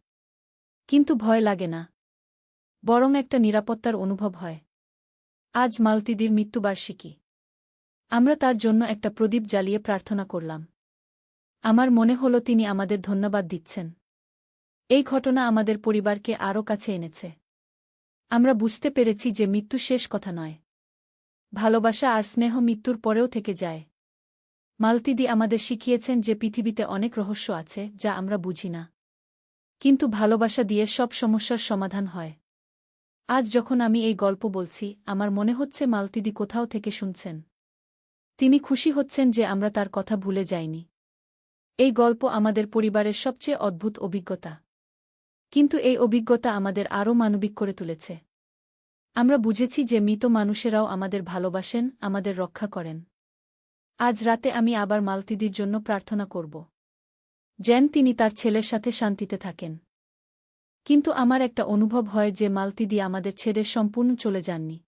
কিন্তু ভয় লাগে না, বরং একটা নিরাপত্তার অনুভব হয়। আজ মালতীদির মৃত্যুবার্ষিকী। আমরা তার জন্য একটা প্রদীপ জ্বালিয়ে প্রার্থনা করলাম। আমার মনে হল তিনি আমাদের ধন্যবাদ দিচ্ছেন। এই ঘটনা আমাদের পরিবারকে আরও কাছে এনেছে। আমরা বুঝতে পেরেছি যে মৃত্যু শেষ কথা নয়। ভালোবাসা আর স্নেহ মৃত্যুর পরেও থেকে যায়। মালতীদি আমাদের শিখিয়েছেন যে পৃথিবীতে অনেক রহস্য আছে যা আমরা বুঝি না। কিন্তু ভালোবাসা দিয়ে সব সমস্যার সমাধান হয়। আজ যখন আমি এই গল্প বলছি, আমার মনে হচ্ছে মালতীদি কোথাও থেকে শুনছেন। তিনি খুশি হচ্ছেন যে আমরা তার কথা ভুলে যাইনি। এই গল্প আমাদের পরিবারের সবচেয়ে অদ্ভুত অভিজ্ঞতা। কিন্তু এই অভিজ্ঞতা আমাদের আরও মানবিক করে তুলেছে। আমরা বুঝেছি যে মৃত মানুষেরাও আমাদের ভালোবাসেন, আমাদের রক্ষা করেন। আজ রাতে আমি আবার মালতীদির জন্য প্রার্থনা করব, যেন তিনি তার ছেলের সাথে শান্তিতে থাকেন। কিন্তু আমার একটা অনুভব হয় যে মালতীদি আমাদের ছেড়ে সম্পূর্ণ চলে যাননি।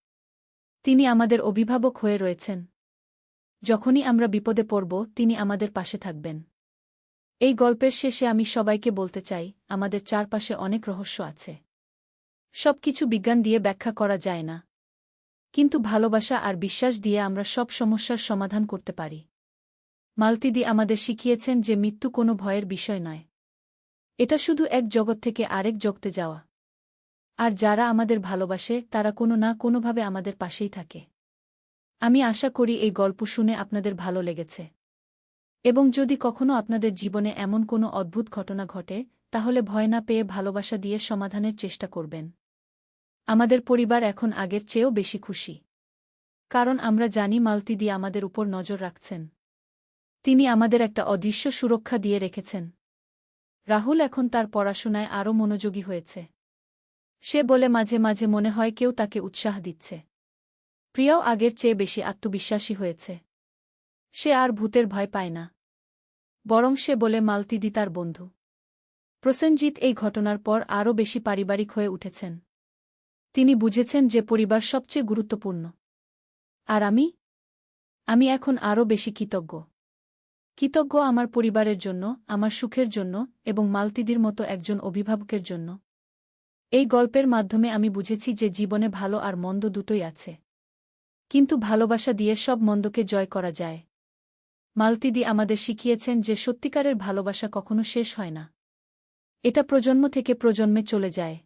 তিনি আমাদের অভিভাবক হয়ে রয়েছেন। যখনই আমরা বিপদে পড়ব, তিনি আমাদের পাশে থাকবেন। এই গল্পের শেষে আমি সবাইকে বলতে চাই, আমাদের চারপাশে অনেক রহস্য আছে। সবকিছু বিজ্ঞান দিয়ে ব্যাখ্যা করা যায় না। কিন্তু ভালোবাসা আর বিশ্বাস দিয়ে আমরা সব সমস্যার সমাধান করতে পারি। মালতীদি আমাদের শিখিয়েছেন যে মৃত্যু কোনো ভয়ের বিষয় নয়। এটা শুধু এক জগৎ থেকে আরেক জগতে যাওয়া। আর যারা আমাদের ভালোবাসে তারা কোনো না কোনোভাবে আমাদের পাশেই থাকে। আমি আশা করি এই গল্প শুনে আপনাদের ভালো লেগেছে। এবং যদি কখনো আপনাদের জীবনে এমন কোনো অদ্ভুত ঘটনা ঘটে, তাহলে ভয় না পেয়ে ভালোবাসা দিয়ে সমাধানের চেষ্টা করবেন। আমাদের পরিবার এখন আগের চেয়েও বেশি খুশি। কারণ আমরা জানি মালতীদি আমাদের উপর নজর রাখছেন। তিনি আমাদের একটা অদৃশ্য সুরক্ষা দিয়ে রেখেছেন। রাহুল এখন তার পড়াশোনায় আরও মনোযোগী হয়েছে। সে বলে মাঝে মাঝে মনে হয় কেউ তাকে উৎসাহ দিচ্ছে। প্রিয়াও আগের চেয়ে বেশি আত্মবিশ্বাসী হয়েছে। সে আর ভূতের ভয় পায় না। বরং সে বলে মালতীদি তার বন্ধু। প্রসেনজিৎ এই ঘটনার পর আরও বেশি পারিবারিক হয়ে উঠেছেন। তিনি বুঝেছেন যে পরিবার সবচেয়ে গুরুত্বপূর্ণ। আর আমি এখন আরও বেশি কৃতজ্ঞ। কৃতজ্ঞ আমার পরিবারের জন্য, আমার সুখের জন্য এবং মালতীদির মতো একজন অভিভাবকের জন্য। এই গল্পের মাধ্যমে আমি বুঝেছি যে জীবনে ভালো আর মন্দ দুটোই আছে। কিন্তু ভালোবাসা দিয়ে সব মন্দকে জয় করা যায়। মালতীদি আমাদের শিখিয়েছেন যে সত্যিকারের ভালোবাসা কখনো শেষ হয় না। এটা প্রজন্ম থেকে প্রজন্মে চলে যায়।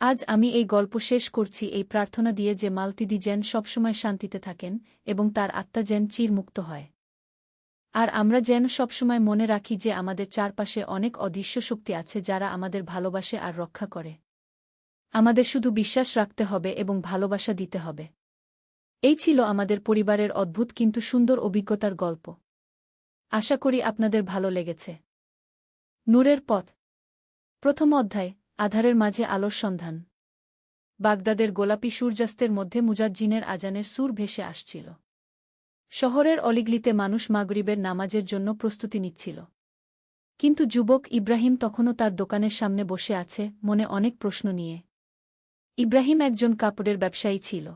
আজ আমি এই গল্প শেষ করছি এই প্রার্থনা দিয়ে যে মালতীদি যেন সবসময় শান্তিতে থাকেন এবং তার আত্মা যেন চিরমুক্ত হয়। আর আমরা যেন সবসময় মনে রাখি যে আমাদের চারপাশে অনেক অদৃশ্য শক্তি আছে যারা আমাদের ভালোবাসে আর রক্ষা করে। আমাদের শুধু বিশ্বাস রাখতে হবে এবং ভালোবাসা দিতে হবে। এই ছিল আমাদের পরিবারের অদ্ভুত কিন্তু সুন্দর অভিজ্ঞতার গল্প। আশা করি আপনাদের ভালো লেগেছে। নূরের পথ। প্রথম অধ্যায়, আধারের মাঝে আলোর সন্ধান। বাগদাদের গোলাপি সূর্যাস্তের মধ্যে মুজাজ্জিনের আজানের সুর ভেসে আসছিল। শহরের অলিগলিতে মানুষ মাগরিবের নামাজের জন্য প্রস্তুতি নিচ্ছিল। কিন্তু যুবক ইব্রাহিম তখনও তার দোকানের সামনে বসে আছে, মনে অনেক প্রশ্ন নিয়ে। ইব্রাহিম একজন কাপড়ের ব্যবসায়ী ছিল।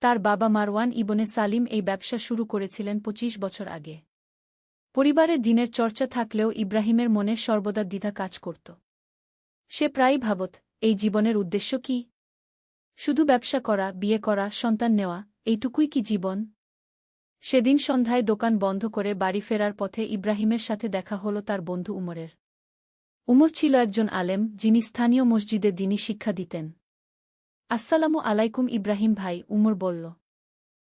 তার বাবা মারওয়ান ইবনে সালিম এই ব্যবসা শুরু করেছিলেন ২৫ বছর আগে। পরিবারে দিনের চর্চা থাকলেও ইব্রাহিমের মনে সর্বদা দ্বিধা কাজ করত। সে প্রায়ই ভাবত, এই জীবনের উদ্দেশ্য কি? শুধু ব্যবসা করা, বিয়ে করা, সন্তান নেওয়া, এইটুকুই কি জীবন? সেদিন সন্ধ্যায় দোকান বন্ধ করে বাড়ি ফেরার পথে ইব্রাহিমের সাথে দেখা হল তার বন্ধু উমরের। উমর ছিল একজন আলেম, যিনি স্থানীয় মসজিদে দ্বীনী শিক্ষা দিতেন। আসসালামু আলাইকুম ইব্রাহিম ভাই, উমর বলল।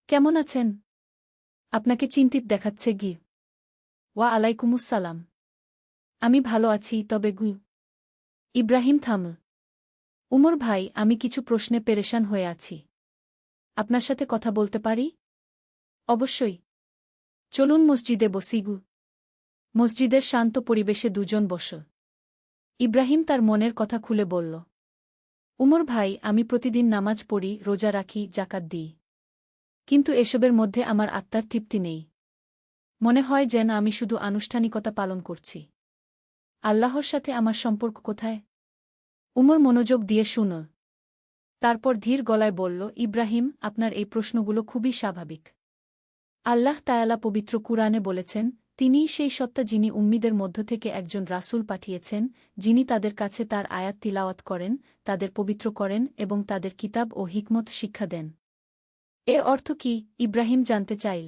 কেমন আছেন? আপনাকে চিন্তিত দেখাচ্ছে গি। ওয়া আলাইকুমুসসালাম। আমি ভালো আছি, তবে গু। ইব্রাহিম থামল। উমর ভাই, আমি কিছু প্রশ্নে পেরেশান হয়ে আছি। আপনার সাথে কথা বলতে পারি? অবশ্যই। চলুন মসজিদে বসি গু। মসজিদের শান্ত পরিবেশে দুজন বসল। ইব্রাহিম তার মনের কথা খুলে বলল। উমর ভাই, আমি প্রতিদিন নামাজ পড়ি, রোজা রাখি, জাকাত দিই। কিন্তু এসবের মধ্যে আমার আত্মার তৃপ্তি নেই। মনে হয় যেন আমি শুধু আনুষ্ঠানিকতা পালন করছি। আল্লাহর সাথে আমার সম্পর্ক কোথায়? উমর মনোযোগ দিয়ে শুনল। তারপর ধীর গলায় বলল, ইব্রাহিম, আপনার এই প্রশ্নগুলো খুবই স্বাভাবিক। আল্লাহ তায়ালা পবিত্র কুরআনে বলেছেন, তিনিই সেই সত্তা যিনি উম্মীদের মধ্য থেকে একজন রাসূল পাঠিয়েছেন, যিনি তাদের কাছে তার আয়াত তিলাওয়াত করেন, তাদের পবিত্র করেন এবং তাদের কিতাব ও হিকমত শিক্ষা দেন। এর অর্থ কি? ইব্রাহিম জানতে চাইল।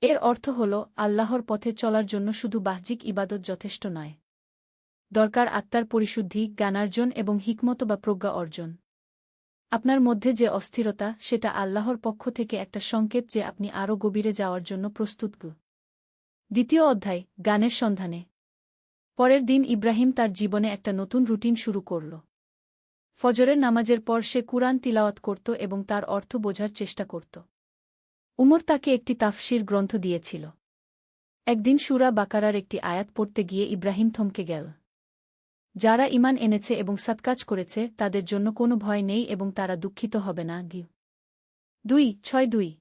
এর অর্থ হল, আল্লাহর পথে চলার জন্য শুধু বাহ্যিক ইবাদত যথেষ্ট নয়। দরকার আত্মার পরিশুদ্ধি, জ্ঞানার্জন এবং হিকমত বা প্রজ্ঞা অর্জন। আপনার মধ্যে যে অস্থিরতা, সেটা আল্লাহর পক্ষ থেকে একটা সংকেত যে আপনি আরও গভীরে যাওয়ার জন্য প্রস্তুত। দ্বিতীয় অধ্যায়, জ্ঞানের সন্ধানে। পরের দিন ইব্রাহিম তার জীবনে একটা নতুন রুটিন শুরু করল। ফজরের নামাজের পর সে কুরআন তিলাওয়াত করত এবং তার অর্থ বোঝার চেষ্টা করত। উমর তাকে একটি তাফসির গ্রন্থ দিয়েছিল। একদিন সূরা বাকারার একটি আয়াত পড়তে গিয়ে ইব্রাহিম থমকে গেল। যারা ঈমান এনেছে এবং সৎকাজ করেছে, তাদের জন্য কোনো ভয় নেই এবং তারা দুঃখিত হবে না। 2:6-2।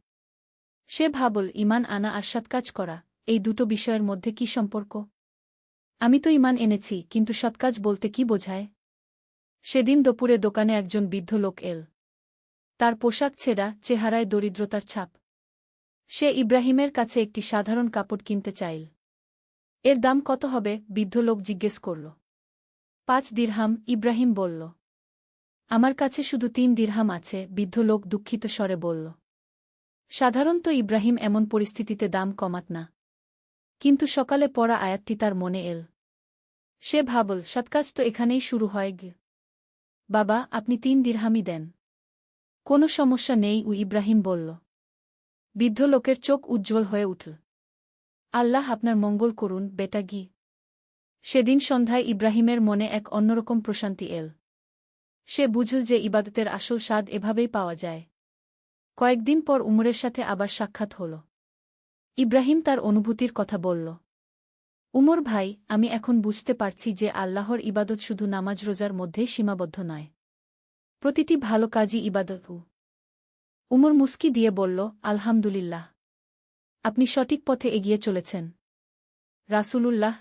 সে ভাবল, ঈমান আনা আর সৎকাজ করা, এই দুটো বিষয়ের মধ্যে কি সম্পর্ক? আমি তো ঈমান এনেছি, কিন্তু সৎকাজ বলতে কি বোঝায়? সেদিন দুপুরে দোকানে একজন বৃদ্ধ লোক এল। তার পোশাক ছেঁড়া, চেহারায় দরিদ্রতার ছাপ। সে ইব্রাহিমের কাছে একটি সাধারণ কাপড় কিনতে চাইল। এর দাম কত হবে? বৃদ্ধ লোক জিজ্ঞেস করল। 5 দিরহাম, ইব্রাহিম বলল। আমার কাছে শুধু 3 দিরহাম আছে, বৃদ্ধ লোক দুঃখিত স্বরে বলল। সাধারণত ইব্রাহিম এমন পরিস্থিতিতে দাম কমাত না। কিন্তু সকালে পড়া আয়াতটি তার মনে এল। সে ভাবল, সৎকাজ তো এখানেই শুরু হয়। বাবা, আপনি 3 দিরহামই দেন। কোনো সমস্যা নেই, ইব্রাহিম বলল। বৃদ্ধ লোকের চোখ উজ্জ্বল হয়ে উঠল। আল্লাহ আপনার মঙ্গল করুন, বেটা। সেদিন সন্ধ্যায় ইব্রাহিমের মনে এক অন্যরকম প্রশান্তি এল। সে বুঝল যে ইবাদতের আসল স্বাদ এভাবেই পাওয়া যায়। কয়েকদিন পর উমরের সাথে আবার সাক্ষাৎ হল। ইব্রাহিম তার অনুভূতির কথা বলল। উমর ভাই, আমি এখন বুঝতে পারছি যে আল্লাহর ইবাদত শুধু নামাজ রোজার মধ্যেই সীমাবদ্ধ নয়। প্রতিটি ভালো কাজই ইবাদত। উমর মুস্কি দিয়ে বলল, আলহামদুলিল্লাহ। আপনি সঠিক পথে এগিয়ে চলেছেন। রাসূলুল্লাহ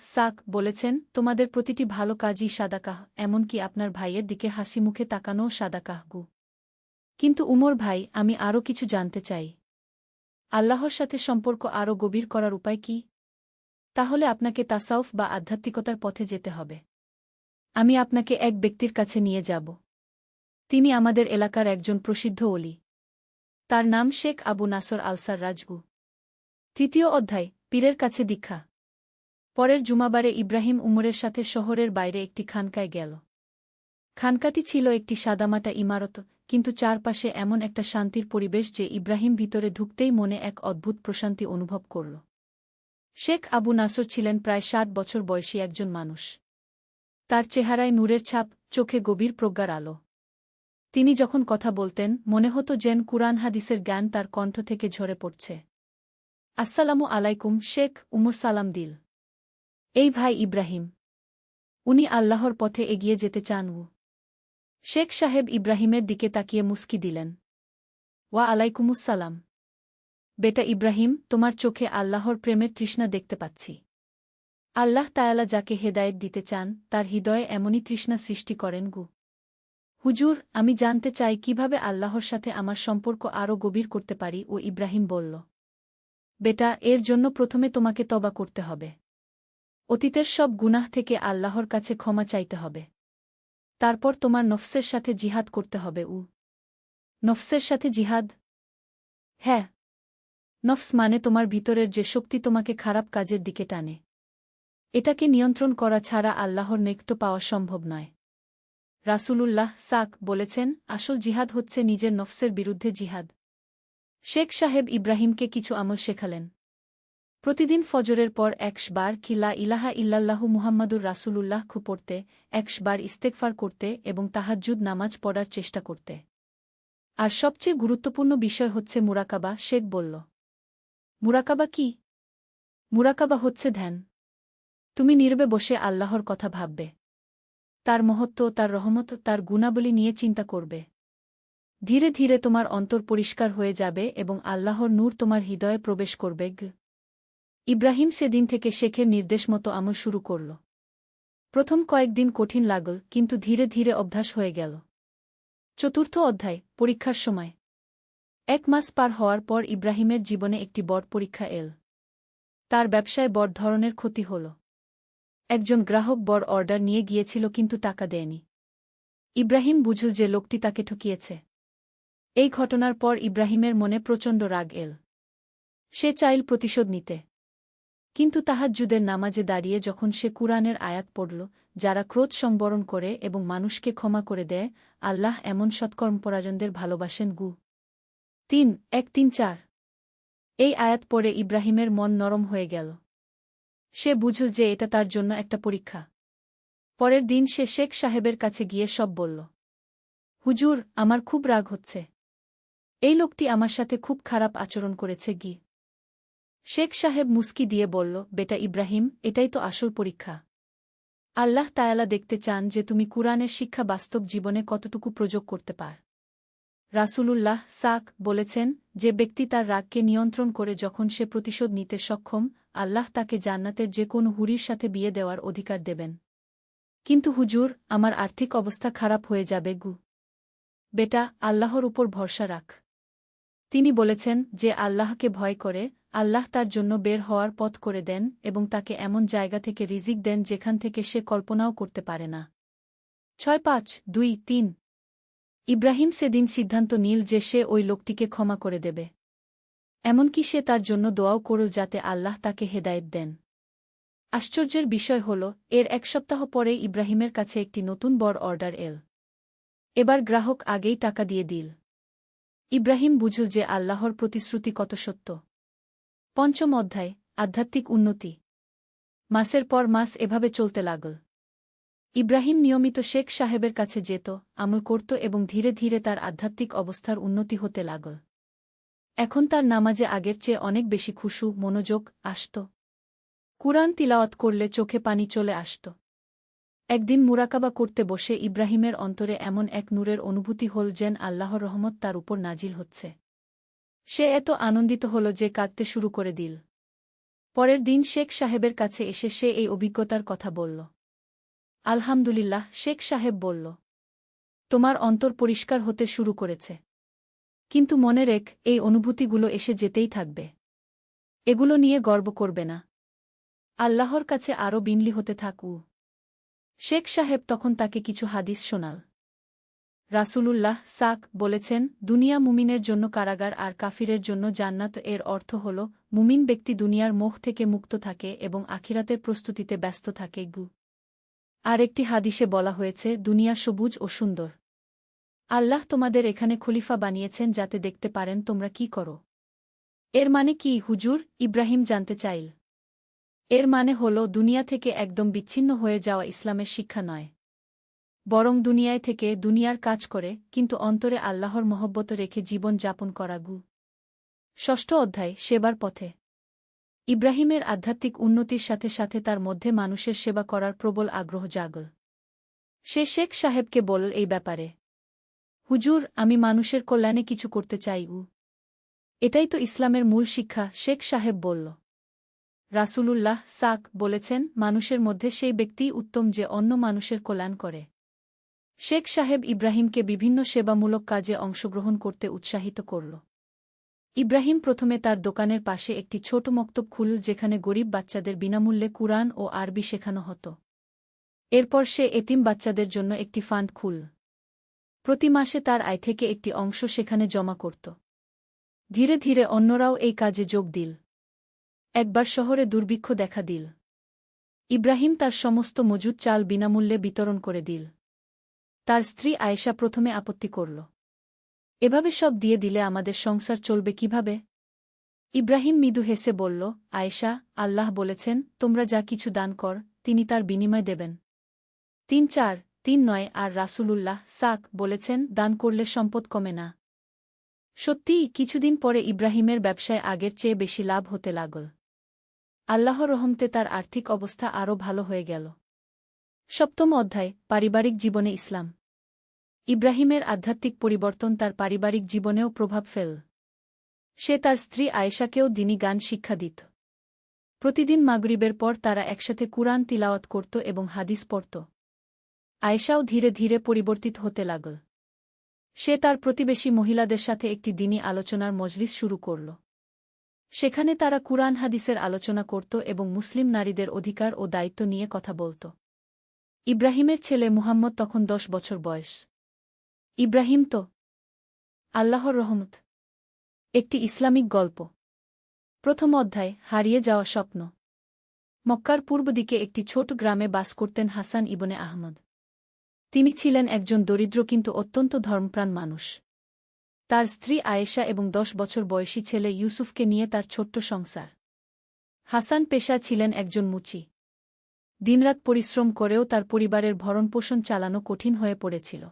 বলেছেন, তোমাদের প্রতিটি ভালো কাজই সাদাকাহ, এমনকি আপনার ভাইয়ের দিকে হাসি মুখে তাকানোও সাদাকাহ। কিন্তু উমর ভাই, আমি আরও কিছু জানতে চাই। আল্লাহর সাথে সম্পর্ক আরও গভীর করার উপায় কি? তাহলে আপনাকে তাসাউফ বা আধ্যাত্মিকতার পথে যেতে হবে। আমি আপনাকে এক ব্যক্তির কাছে নিয়ে যাব। তিনি আমাদের এলাকার একজন প্রসিদ্ধ ওলি। তার নাম শেখ আবু নাসর আল-সাররাজ। 3য় অধ্যায়, পীরের কাছে দীক্ষা। পরের জুমাবারে ইব্রাহিম উমরের সাথে শহরের বাইরে একটি খানকায় গেল। খানকাটি ছিল একটি সাদামাটা ইমারত, কিন্তু চারপাশে এমন একটা শান্তির পরিবেশ যে ইব্রাহিম ভিতরে ঢুকতেই মনে এক অদ্ভুত প্রশান্তি অনুভব করল। শেখ আবু নাসর ছিলেন প্রায় 60 বছর বয়সী একজন মানুষ। তার চেহারায় নূরের ছাপ, চোখে গভীর প্রজ্ঞার আলো। তিনি যখন কথা বলতেন, মনে হতো যেন কুরআন হাদিসের জ্ঞান তার কণ্ঠ থেকে ঝরে পড়ছে। আসসালামু আলাইকুম শেখ, উমর সালাম দিল। এই ভাই ইব্রাহিম। উনি আল্লাহর পথে এগিয়ে যেতে চান। শেখ সাহেব ইব্রাহিমের দিকে তাকিয়ে মুস্কি দিলেন। ওয়া আলাইকুমুসসালাম। বেটা ইব্রাহিম, তোমার চোখে আল্লাহর প্রেমের তৃষ্ণা দেখতে পাচ্ছি। আল্লাহ তায়ালা যাকে হেদায়েত দিতে চান, তার হৃদয়ে এমনই তৃষ্ণা সৃষ্টি করেন। হুজুর, আমি জানতে চাই কিভাবে আল্লাহর সাথে আমার সম্পর্ক আরও গভীর করতে পারি। ইব্রাহিম বলল। বেটা, এর জন্য প্রথমে তোমাকে তওবা করতে হবে। অতীতের সব গুনাহ থেকে আল্লাহর কাছে ক্ষমা চাইতে হবে। তারপর তোমার নফসের সাথে জিহাদ করতে হবে। নফসের সাথে জিহাদ? হ্যাঁ। নফস মানে তোমার ভিতরের যে শক্তি তোমাকে খারাপ কাজের দিকে টানে। এটাকে নিয়ন্ত্রণ করা ছাড়া আল্লাহর নেকটো পাওয়া সম্ভব নয়। রাসূলুল্লাহ বলেছেন, আসল জিহাদ হচ্ছে নিজের নফসের বিরুদ্ধে জিহাদ। শেখ সাহেব ইব্রাহিমকে কিছু আমল শেখালেন। প্রতিদিন ফজরের পর ১০০ বার লা ইলাহা ইল্লাল্লাহু মুহাম্মাদুর রাসূলুল্লাহ পড়তে, ১০০ বার ইস্তেগফার করতে এবং তাহাজ্জুদ নামাজ পড়ার চেষ্টা করতে। আর সবচেয়ে গুরুত্বপূর্ণ বিষয় হচ্ছে মুরাকাবা। শেখ বলল, মুরাকাবা কি? মুরাকাবা হচ্ছে ধ্যান। তুমি নীরবে বসে আল্লাহর কথা ভাববে, তার মহত্ব, তার রহমত, তার গুণাবলী নিয়ে চিন্তা করবে। ধীরে ধীরে তোমার অন্তর পরিষ্কার হয়ে যাবে এবং আল্লাহর নূর তোমার হৃদয়ে প্রবেশ করবে। ইব্রাহিম সেদিন থেকে শেখের নির্দেশ মতো আমল শুরু করল। প্রথম কয়েকদিন কঠিন লাগল, কিন্তু ধীরে ধীরে অভ্যাস হয়ে গেল। চতুর্থ অধ্যায়, পরীক্ষার সময়। ১ মাস পার হওয়ার পর ইব্রাহিমের জীবনে একটি বড় পরীক্ষা এল। তার ব্যবসায় বড় ধরনের ক্ষতি হল। একজন গ্রাহক বড় অর্ডার নিয়ে গিয়েছিল কিন্তু টাকা দেয়নি। ইব্রাহিম বুঝল যে লোকটি তাকে ঠকিয়েছে। এই ঘটনার পর ইব্রাহিমের মনে প্রচণ্ড রাগ এল। সে চাইল প্রতিশোধ নিতে। কিন্তু তাহাজ্জুদের নামাজে দাঁড়িয়ে যখন সে কুরআনের আয়াত পড়ল, যারা ক্রোধ সংবরণ করে এবং মানুষকে ক্ষমা করে দেয়, আল্লাহ এমন সৎকর্মপরায়ণদের ভালোবাসেন। ৩:১-৩:৪ এই আয়াত পড়ে ইব্রাহিমের মন নরম হয়ে গেল। সে বুঝল যে এটা তার জন্য একটা পরীক্ষা। পরের দিন সে শেখ সাহেবের কাছে গিয়ে সব বলল। হুজুর, আমার খুব রাগ হচ্ছে। এই লোকটি আমার সাথে খুব খারাপ আচরণ করেছে। শেখ সাহেব মুস্কি দিয়ে বলল, বেটা ইব্রাহিম, এটাই তো আসল পরীক্ষা। আল্লাহ তায়ালা দেখতে চান যে তুমি কুরআনের শিক্ষা বাস্তব জীবনে কতটুকু প্রয়োগ করতে পার। রাসূলুল্লাহ বলেছেন, যে ব্যক্তি তার রাগকে নিয়ন্ত্রণ করে যখন সে প্রতিশোধ নিতে সক্ষম, আল্লাহ তাকে জান্নাতের যে কোনো হুরির সাথে বিয়ে দেওয়ার অধিকার দেবেন। কিন্তু হুজুর, আমার আর্থিক অবস্থা খারাপ হয়ে যাবে। বেটা, আল্লাহর উপর ভরসা রাখ। তিনি বলেছেন, যে আল্লাহকে ভয় করে, আল্লাহ তার জন্য বের হওয়ার পথ করে দেন এবং তাকে এমন জায়গা থেকে রিজিক দেন যেখান থেকে সে কল্পনাও করতে পারে না। 6:5-2-3 ইব্রাহিম সেদিন সিদ্ধান্ত নিল যে সে ওই লোকটিকে ক্ষমা করে দেবে। এমনকি সে তার জন্য দোয়াও করল যাতে আল্লাহ তাকে হেদায়েত দেন। আশ্চর্যের বিষয় হল, এর ১ সপ্তাহ পরে ইব্রাহিমের কাছে একটি নতুন বড় অর্ডার এল। এবার গ্রাহক আগেই টাকা দিয়ে দিল। ইব্রাহিম বুঝল যে আল্লাহর প্রতিশ্রুতি কত সত্য। পঞ্চম অধ্যায়, আধ্যাত্মিক উন্নতি। মাসের পর মাস এভাবে চলতে লাগল। ইব্রাহিম নিয়মিত শেখ সাহেবের কাছে যেত, আমল করত এবং ধীরে ধীরে তার আধ্যাত্মিক অবস্থার উন্নতি হতে লাগল। এখন তার নামাজে আগের চেয়ে অনেক বেশি খুশু, মনোযোগ আসত। কুরআন তিলাওয়াত করলে চোখে পানি চলে আসত। একদিন মুরাকাবা করতে বসে ইব্রাহিমের অন্তরে এমন এক নূরের অনুভূতি হল যেন আল্লাহর রহমত তার উপর নাজিল হচ্ছে। সে এত আনন্দিত হল যে কাঁদতে শুরু করে দিল। পরের দিন শেখ সাহেবের কাছে এসে সে এই অভিজ্ঞতার কথা বলল। আলহামদুলিল্লাহ, শেখ সাহেব বলল, তোমার অন্তর পরিষ্কার হতে শুরু করেছে। কিন্তু মনে রেখ, এই অনুভূতিগুলো এসে যেতেই থাকবে। এগুলো নিয়ে গর্ব করবে না। আল্লাহর কাছে আরও বিনয়ী হতে থাকু। শেখ সাহেব তখন তাকে কিছু হাদিস শোনাল। রাসূলুল্লাহ বলেছেন, দুনিয়া মুমিনের জন্য কারাগার আর কাফিরের জন্য জান্নাত। এর অর্থ হল, মুমিন ব্যক্তি দুনিয়ার মোহ থেকে মুক্ত থাকে এবং আখিরাতের প্রস্তুতিতে ব্যস্ত থাকে। আর একটি হাদিসে বলা হয়েছে, দুনিয়া সবুজ ও সুন্দর। আল্লাহ তোমাদের এখানে খলিফা বানিয়েছেন যাতে দেখতে পারেন তোমরা কি করো। এর মানে কি হুজুর? ইব্রাহিম জানতে চাইল। এর মানে হল, দুনিয়া থেকে একদম বিচ্ছিন্ন হয়ে যাওয়া ইসলামের শিক্ষা নয়, বরং দুনিয়ায় থেকে দুনিয়ার কাজ করে কিন্তু অন্তরে আল্লাহর মহব্বত রেখে জীবন যাপন করা। ষষ্ঠ অধ্যায়, সেবার পথে। ইব্রাহিমের আধ্যাত্মিক উন্নতির সাথে সাথে তার মধ্যে মানুষের সেবা করার প্রবল আগ্রহ জাগল। সে শেখ সাহেবকে বলল এই ব্যাপারে, হুজুর, আমি মানুষের কল্যাণে কিছু করতে চাই। এটাই তো ইসলামের মূল শিক্ষা। শেখ সাহেব বলল। রাসূলুল্লাহ বলেছেন, মানুষের মধ্যে সেই ব্যক্তিই উত্তম যে অন্য মানুষের কল্যাণ করে। শেখ সাহেব ইব্রাহিমকে বিভিন্ন সেবামূলক কাজে অংশগ্রহণ করতে উৎসাহিত করল। ইব্রাহিম প্রথমে তার দোকানের পাশে একটি ছোট মক্তব খুলল যেখানে গরিব বাচ্চাদের বিনামূল্যে কুরআন ও আরবি শেখানো হতো। এরপর সে এতিম বাচ্চাদের জন্য একটি ফান্ড খুলল। প্রতি মাসে তার আয় থেকে একটি অংশ সেখানে জমা করত। ধীরে ধীরে অন্যরাও এই কাজে যোগ দিল। একবার শহরে দুর্ভিক্ষ দেখা দিল। ইব্রাহিম তার সমস্ত মজুদ চাল বিনামূল্যে বিতরণ করে দিল। তার স্ত্রী আয়েশা প্রথমে আপত্তি করল। এভাবে সব দিয়ে দিলে আমাদের সংসার চলবে কিভাবে? ইব্রাহিম মৃদু হেসে বলল, আয়েশা, আল্লাহ বলেছেন, তোমরা যা কিছু দান কর, তিনি তার বিনিময় দেবেন। 3:4-3:9 আর রাসূলুল্লাহ বলেছেন, দান করলে সম্পদ কমে না। সত্যিই কিছুদিন পরে ইব্রাহিমের ব্যবসায় আগের চেয়ে বেশি লাভ হতে লাগল। আল্লাহর রহমতে তার আর্থিক অবস্থা আরও ভালো হয়ে গেল। 7ম অধ্যায়, পারিবারিক জীবনে ইসলাম। ইব্রাহিমের আধ্যাত্মিক পরিবর্তন তার পারিবারিক জীবনেও প্রভাব ফেলল। সে তার স্ত্রী আয়েশাকেও দ্বীনি জ্ঞান শিক্ষা দিত। প্রতিদিন মাগরিবের পর তারা একসাথে কুরআন তিলাওয়াত করত এবং হাদিস পড়ত। আয়েশাও ধীরে ধীরে পরিবর্তিত হতে লাগল। সে তার প্রতিবেশী মহিলাদের সাথে একটি দ্বীনি আলোচনার মজলিস শুরু করল। সেখানে তারা কুরআন হাদিসের আলোচনা করত এবং মুসলিম নারীদের অধিকার ও দায়িত্ব নিয়ে কথা বলত। ইব্রাহিমের ছেলে মুহাম্মদ তখন 10 বছর বয়স। ইব্রাহিম তো আল্লাহর রহমত। একটি ইসলামিক গল্প। প্রথম অধ্যায়, হারিয়ে যাওয়া স্বপ্ন। মক্কার পূর্ব দিকে একটি ছোট গ্রামে বাস করতেন হাসান ইবনে আহমদ। তিনি ছিলেন একজন দরিদ্র কিন্তু অত্যন্ত ধর্মপ্রাণ মানুষ। তার স্ত্রী আয়েশা এবং 10 বছর বয়সী ছেলে ইউসুফকে নিয়ে তার ছোট্ট সংসার। হাসান পেশা ছিলেন একজন মুচি। দিনরাত পরিশ্রম করেও তার পরিবারের ভরণপোষণ চালানো কঠিন হয়ে পড়েছিল।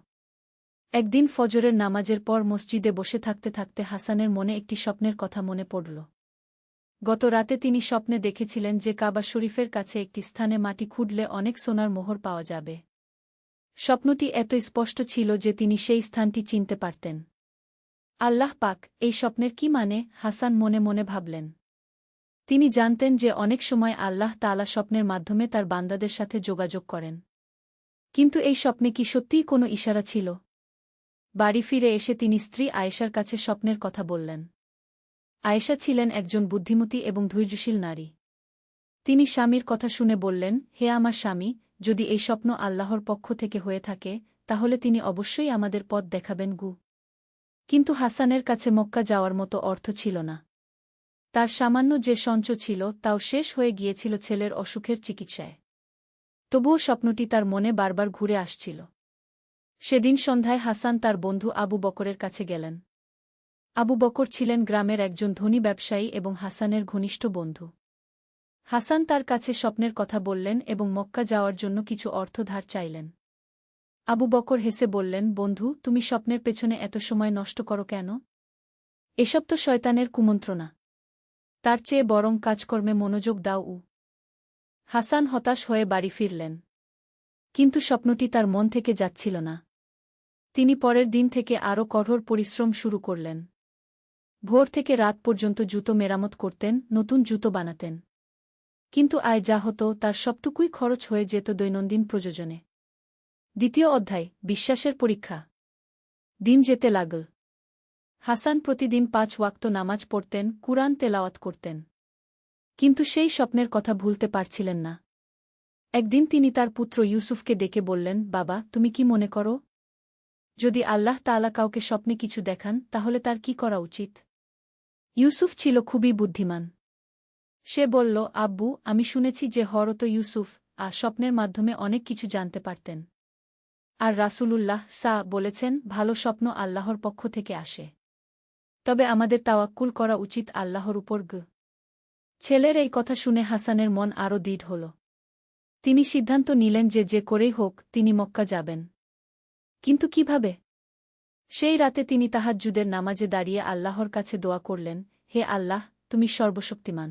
একদিন ফজরের নামাজের পর মসজিদে বসে থাকতে থাকতে হাসানের মনে একটি স্বপ্নের কথা মনে পড়ল। গত রাতে তিনি স্বপ্নে দেখেছিলেন যে কাবা শরীফের কাছে একটি স্থানে মাটি খুঁড়লে অনেক সোনার মোহর পাওয়া যাবে। স্বপ্নটি এত স্পষ্ট ছিল যে তিনি সেই স্থানটি চিনতে পারতেন। আল্লাহ পাক, এই স্বপ্নের কি মানে? হাসান মনে মনে ভাবলেন। তিনি জানতেন যে অনেক সময় আল্লাহ তাআলা স্বপ্নের মাধ্যমে তার বান্দাদের সাথে যোগাযোগ করেন। কিন্তু এই স্বপ্নে কি সত্যিই কোনো ইশারা ছিল? বাড়ি ফিরে এসে তিনি স্ত্রী আয়েশার কাছে স্বপ্নের কথা বললেন। আয়েশা ছিলেন একজন বুদ্ধিমতী এবং ধৈর্যশীল নারী। তিনি স্বামীর কথা শুনে বললেন, হে আমার স্বামী, যদি এই স্বপ্ন আল্লাহর পক্ষ থেকে হয়ে থাকে, তাহলে তিনি অবশ্যই আমাদের পথ দেখাবেন গু। কিন্তু হাসানের কাছে মক্কা যাওয়ার মতো অর্থ ছিল না। তার সামান্য যে সঞ্চয় ছিল তাও শেষ হয়ে গিয়েছিল ছেলের অসুখের চিকিৎসায়। তবুও স্বপ্নটি তার মনে বারবার ঘুরে আসছিল। সেদিন সন্ধ্যায় হাসান তার বন্ধু আবু বকরের কাছে গেলেন। আবু বকর ছিলেন গ্রামের একজন ধনী ব্যবসায়ী এবং হাসানের ঘনিষ্ঠ বন্ধু। হাসান তার কাছে স্বপ্নের কথা বললেন এবং মক্কা যাওয়ার জন্য কিছু অর্থ ধার চাইলেন। আবু বকর হেসে বললেন, বন্ধু, তুমি স্বপ্নের পেছনে এত সময় নষ্ট করো কেন? এসব তো শয়তানের কুমন্ত্রণা। তার চেয়ে বরং কাজকর্মে মনোযোগ দাও। হাসান হতাশ হয়ে বাড়ি ফিরলেন। কিন্তু স্বপ্নটি তার মন থেকে যাচ্ছিল না। তিনি পরের দিন থেকে আরও কঠোর পরিশ্রম শুরু করলেন। ভোর থেকে রাত পর্যন্ত জুতো মেরামত করতেন, নতুন জুতো বানাতেন। কিন্তু আয় যা হতো তার সবটুকুই খরচ হয়ে যেত দৈনন্দিন প্রয়োজনে। দ্বিতীয় অধ্যায়, বিশ্বাসের পরীক্ষা। দিন যেতে লাগল। হাসান প্রতিদিন 5 ওয়াক্ত নামাজ পড়তেন, কুরআন তেলাওয়াত করতেন। কিন্তু সেই স্বপ্নের কথা ভুলতে পারছিলেন না। একদিন তিনি তার পুত্র ইউসুফকে ডেকে বললেন, বাবা, তুমি কি মনে করো? যদি আল্লাহ তাআলা কাউকে স্বপ্নে কিছু দেখান, তাহলে তার কি করা উচিত? ইউসুফ ছিল খুবই বুদ্ধিমান। সে বলল, আব্বু, আমি শুনেছি যে হযরত ইউসুফ স্বপ্নের মাধ্যমে অনেক কিছু জানতে পারতেন। আর রাসূলুল্লাহ বলেছেন, ভালো স্বপ্ন আল্লাহর পক্ষ থেকে আসে। তবে আমাদের তাওয়াক্কুল করা উচিত আল্লাহর উপর। ছেলের এই কথা শুনে হাসানের মন আরও দৃঢ় হল। তিনি সিদ্ধান্ত নিলেন যে যে করেই হোক তিনি মক্কা যাবেন। কিন্তু কিভাবে? সেই রাতে তিনি তাহাজ্জুদের নামাজে দাঁড়িয়ে আল্লাহর কাছে দোয়া করলেন, হে আল্লাহ, তুমি সর্বশক্তিমান।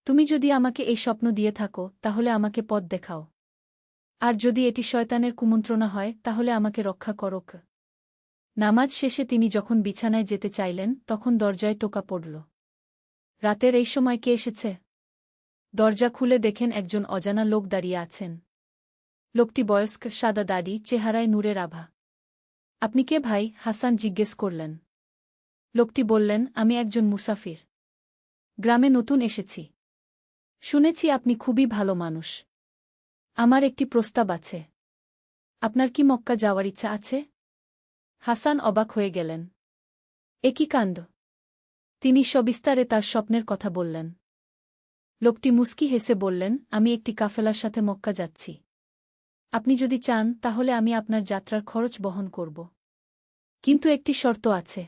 তুমি যদি আমাকে এই স্বপ্ন দিয়ে থাকো, তাহলে আমাকে পথ দেখাও। আর যদি এটি শয়তানের কুমন্ত্রণা হয়, তাহলে আমাকে রক্ষা করো। নামাজ শেষে তিনি যখন বিছানায় যেতে চাইলেন, তখন দরজায় টোকা পড়ল। রাতের এই সময় কে এসেছে? দরজা খুলে দেখেন একজন অজানা লোক দাঁড়িয়ে আছেন। লোকটি বয়স্ক, সাদা দাড়ি, চেহারায় নূরের আভা। আপনি কে ভাই? হাসান জিজ্ঞেস করলেন। লোকটি বললেন, আমি একজন মুসাফির। গ্রামে নতুন এসেছি। শুনেছি আপনি খুবই ভালো মানুষ। আমার একটি প্রস্তাব আছে। আপনার কি মক্কা যাওয়ার ইচ্ছা আছে? হাসান অবাক হয়ে গেলেন। এ কি কাণ্ড! তিনি সবিস্তারে তার স্বপ্নের কথা বললেন। লোকটি মুস্কি হেসে বললেন, আমি একটি কাফেলার সাথে মক্কা যাচ্ছি। আপনি যদি চান তাহলে আমি আপনার যাত্রার খরচ বহন করব। কিন্তু একটি শর্ত আছে।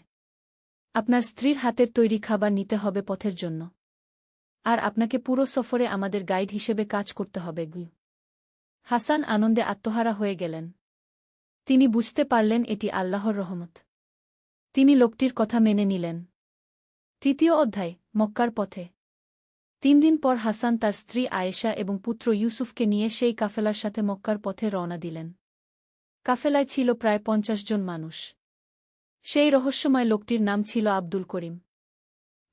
আপনার স্ত্রীর হাতের তৈরি খাবার নিতে হবে পথের জন্য। আর আপনাকে পুরো সফরে আমাদের গাইড হিসেবে কাজ করতে হবে। হাসান আনন্দে আত্মহারা হয়ে গেলেন। তিনি বুঝতে পারলেন এটি আল্লাহর রহমত। তিনি লোকটির কথা মেনে নিলেন। তৃতীয় অধ্যায়, মক্কার পথে। 3 দিন পর হাসান তার স্ত্রী আয়েশা এবং পুত্র ইউসুফকে নিয়ে সেই কাফেলার সাথে মক্কার পথে রওনা দিলেন। কাফেলায় ছিল প্রায় 50 জন মানুষ। সেই রহস্যময় লোকটির নাম ছিল আব্দুল করিম।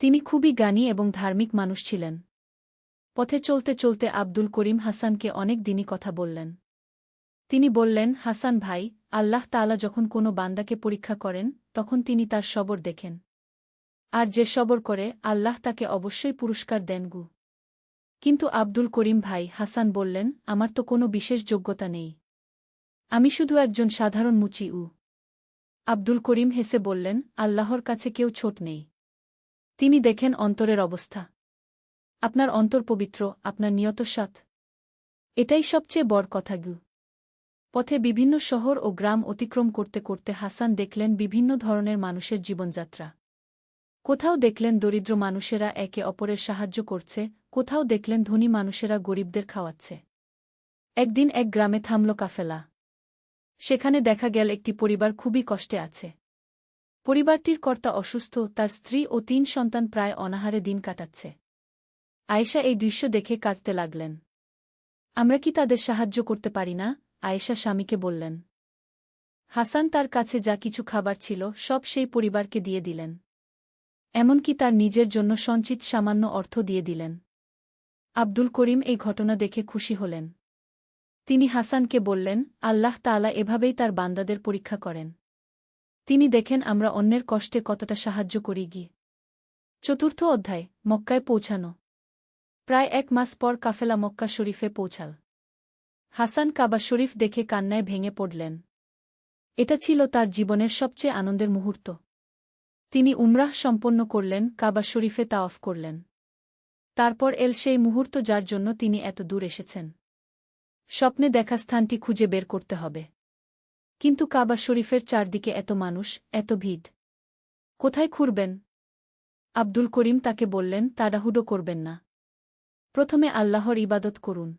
তিনি খুবই জ্ঞানী এবং ধার্মিক মানুষ ছিলেন। পথে চলতে চলতে আব্দুল করিম হাসানকে অনেক দিনই কথা বললেন। তিনি বললেন, হাসান ভাই, আল্লাহ তাআলা যখন কোনো বান্দাকে পরীক্ষা করেন তখন তিনি তার সবর দেখেন। আর যে সবর করে আল্লাহ তাকে অবশ্যই পুরস্কার দেন। কিন্তু আব্দুল করিম ভাই, হাসান বললেন, আমার তো কোনো বিশেষ যোগ্যতা নেই। আমি শুধু একজন সাধারণ মুচিউ। আব্দুল করিম হেসে বললেন, আল্লাহর কাছে কেউ ছোট নেই। তিনি দেখেন অন্তরের অবস্থা। আপনার অন্তর পবিত্র, আপনার নিয়ত সৎ। এটাই সবচেয়ে বড় কথা। পথে বিভিন্ন শহর ও গ্রাম অতিক্রম করতে করতে হাসান দেখলেন বিভিন্ন ধরনের মানুষের জীবনযাত্রা। কোথাও দেখলেন দরিদ্র মানুষেরা একে অপরের সাহায্য করছে, কোথাও দেখলেন ধনী মানুষেরা গরিবদের খাওয়াচ্ছে। একদিন এক গ্রামে থামল কাফেলা। সেখানে দেখা গেল একটি পরিবার খুবই কষ্টে আছে। পরিবারটির কর্তা অসুস্থ, তার স্ত্রী ও 3 সন্তান প্রায় অনাহারে দিন কাটাচ্ছে। আয়েশা এই দৃশ্য দেখে কাঁদতে লাগলেন। আমরা কি তাদের সাহায্য করতে পারি না? আয়েশা স্বামীকে বললেন। হাসান তার কাছে যা কিছু খাবার ছিল সব সেই পরিবারকে দিয়ে দিলেন। এমনকি তার নিজের জন্য সঞ্চিত সামান্য অর্থ দিয়ে দিলেন। আব্দুল করিম এই ঘটনা দেখে খুশি হলেন। তিনি হাসানকে বললেন, আল্লাহ তাআলা এভাবেই তার বান্দাদের পরীক্ষা করেন। তিনি দেখেন আমরা অন্যের কষ্টে কতটা সাহায্য করি। চতুর্থ অধ্যায়, মক্কায় পৌঁছানো। প্রায় 1 মাস পর কাফেলা মক্কা শরীফে পৌঁছাল। হাসান কাবা শরীফ দেখে কান্নায় ভেঙে পড়লেন। এটা ছিল তার জীবনের সবচেয়ে আনন্দের মুহূর্ত। তিনি উমরাহ সম্পন্ন করলেন, কাবা শরীফে তাওয়াফ করলেন। তারপর সেই মুহূর্ত যার জন্য তিনি এত দূর এসেছেন। স্বপ্নে দেখা স্থানটি খুঁজে বের করতে হবে। কিন্তু কাবা শরীফের চারদিকে এত মানুষ, এত ভিড়। কোথায় খুঁড়বেন? আব্দুল করিম তাকে বললেন, তাড়াহুড়ো করবেন না। প্রথমে আল্লাহর ইবাদত করুন।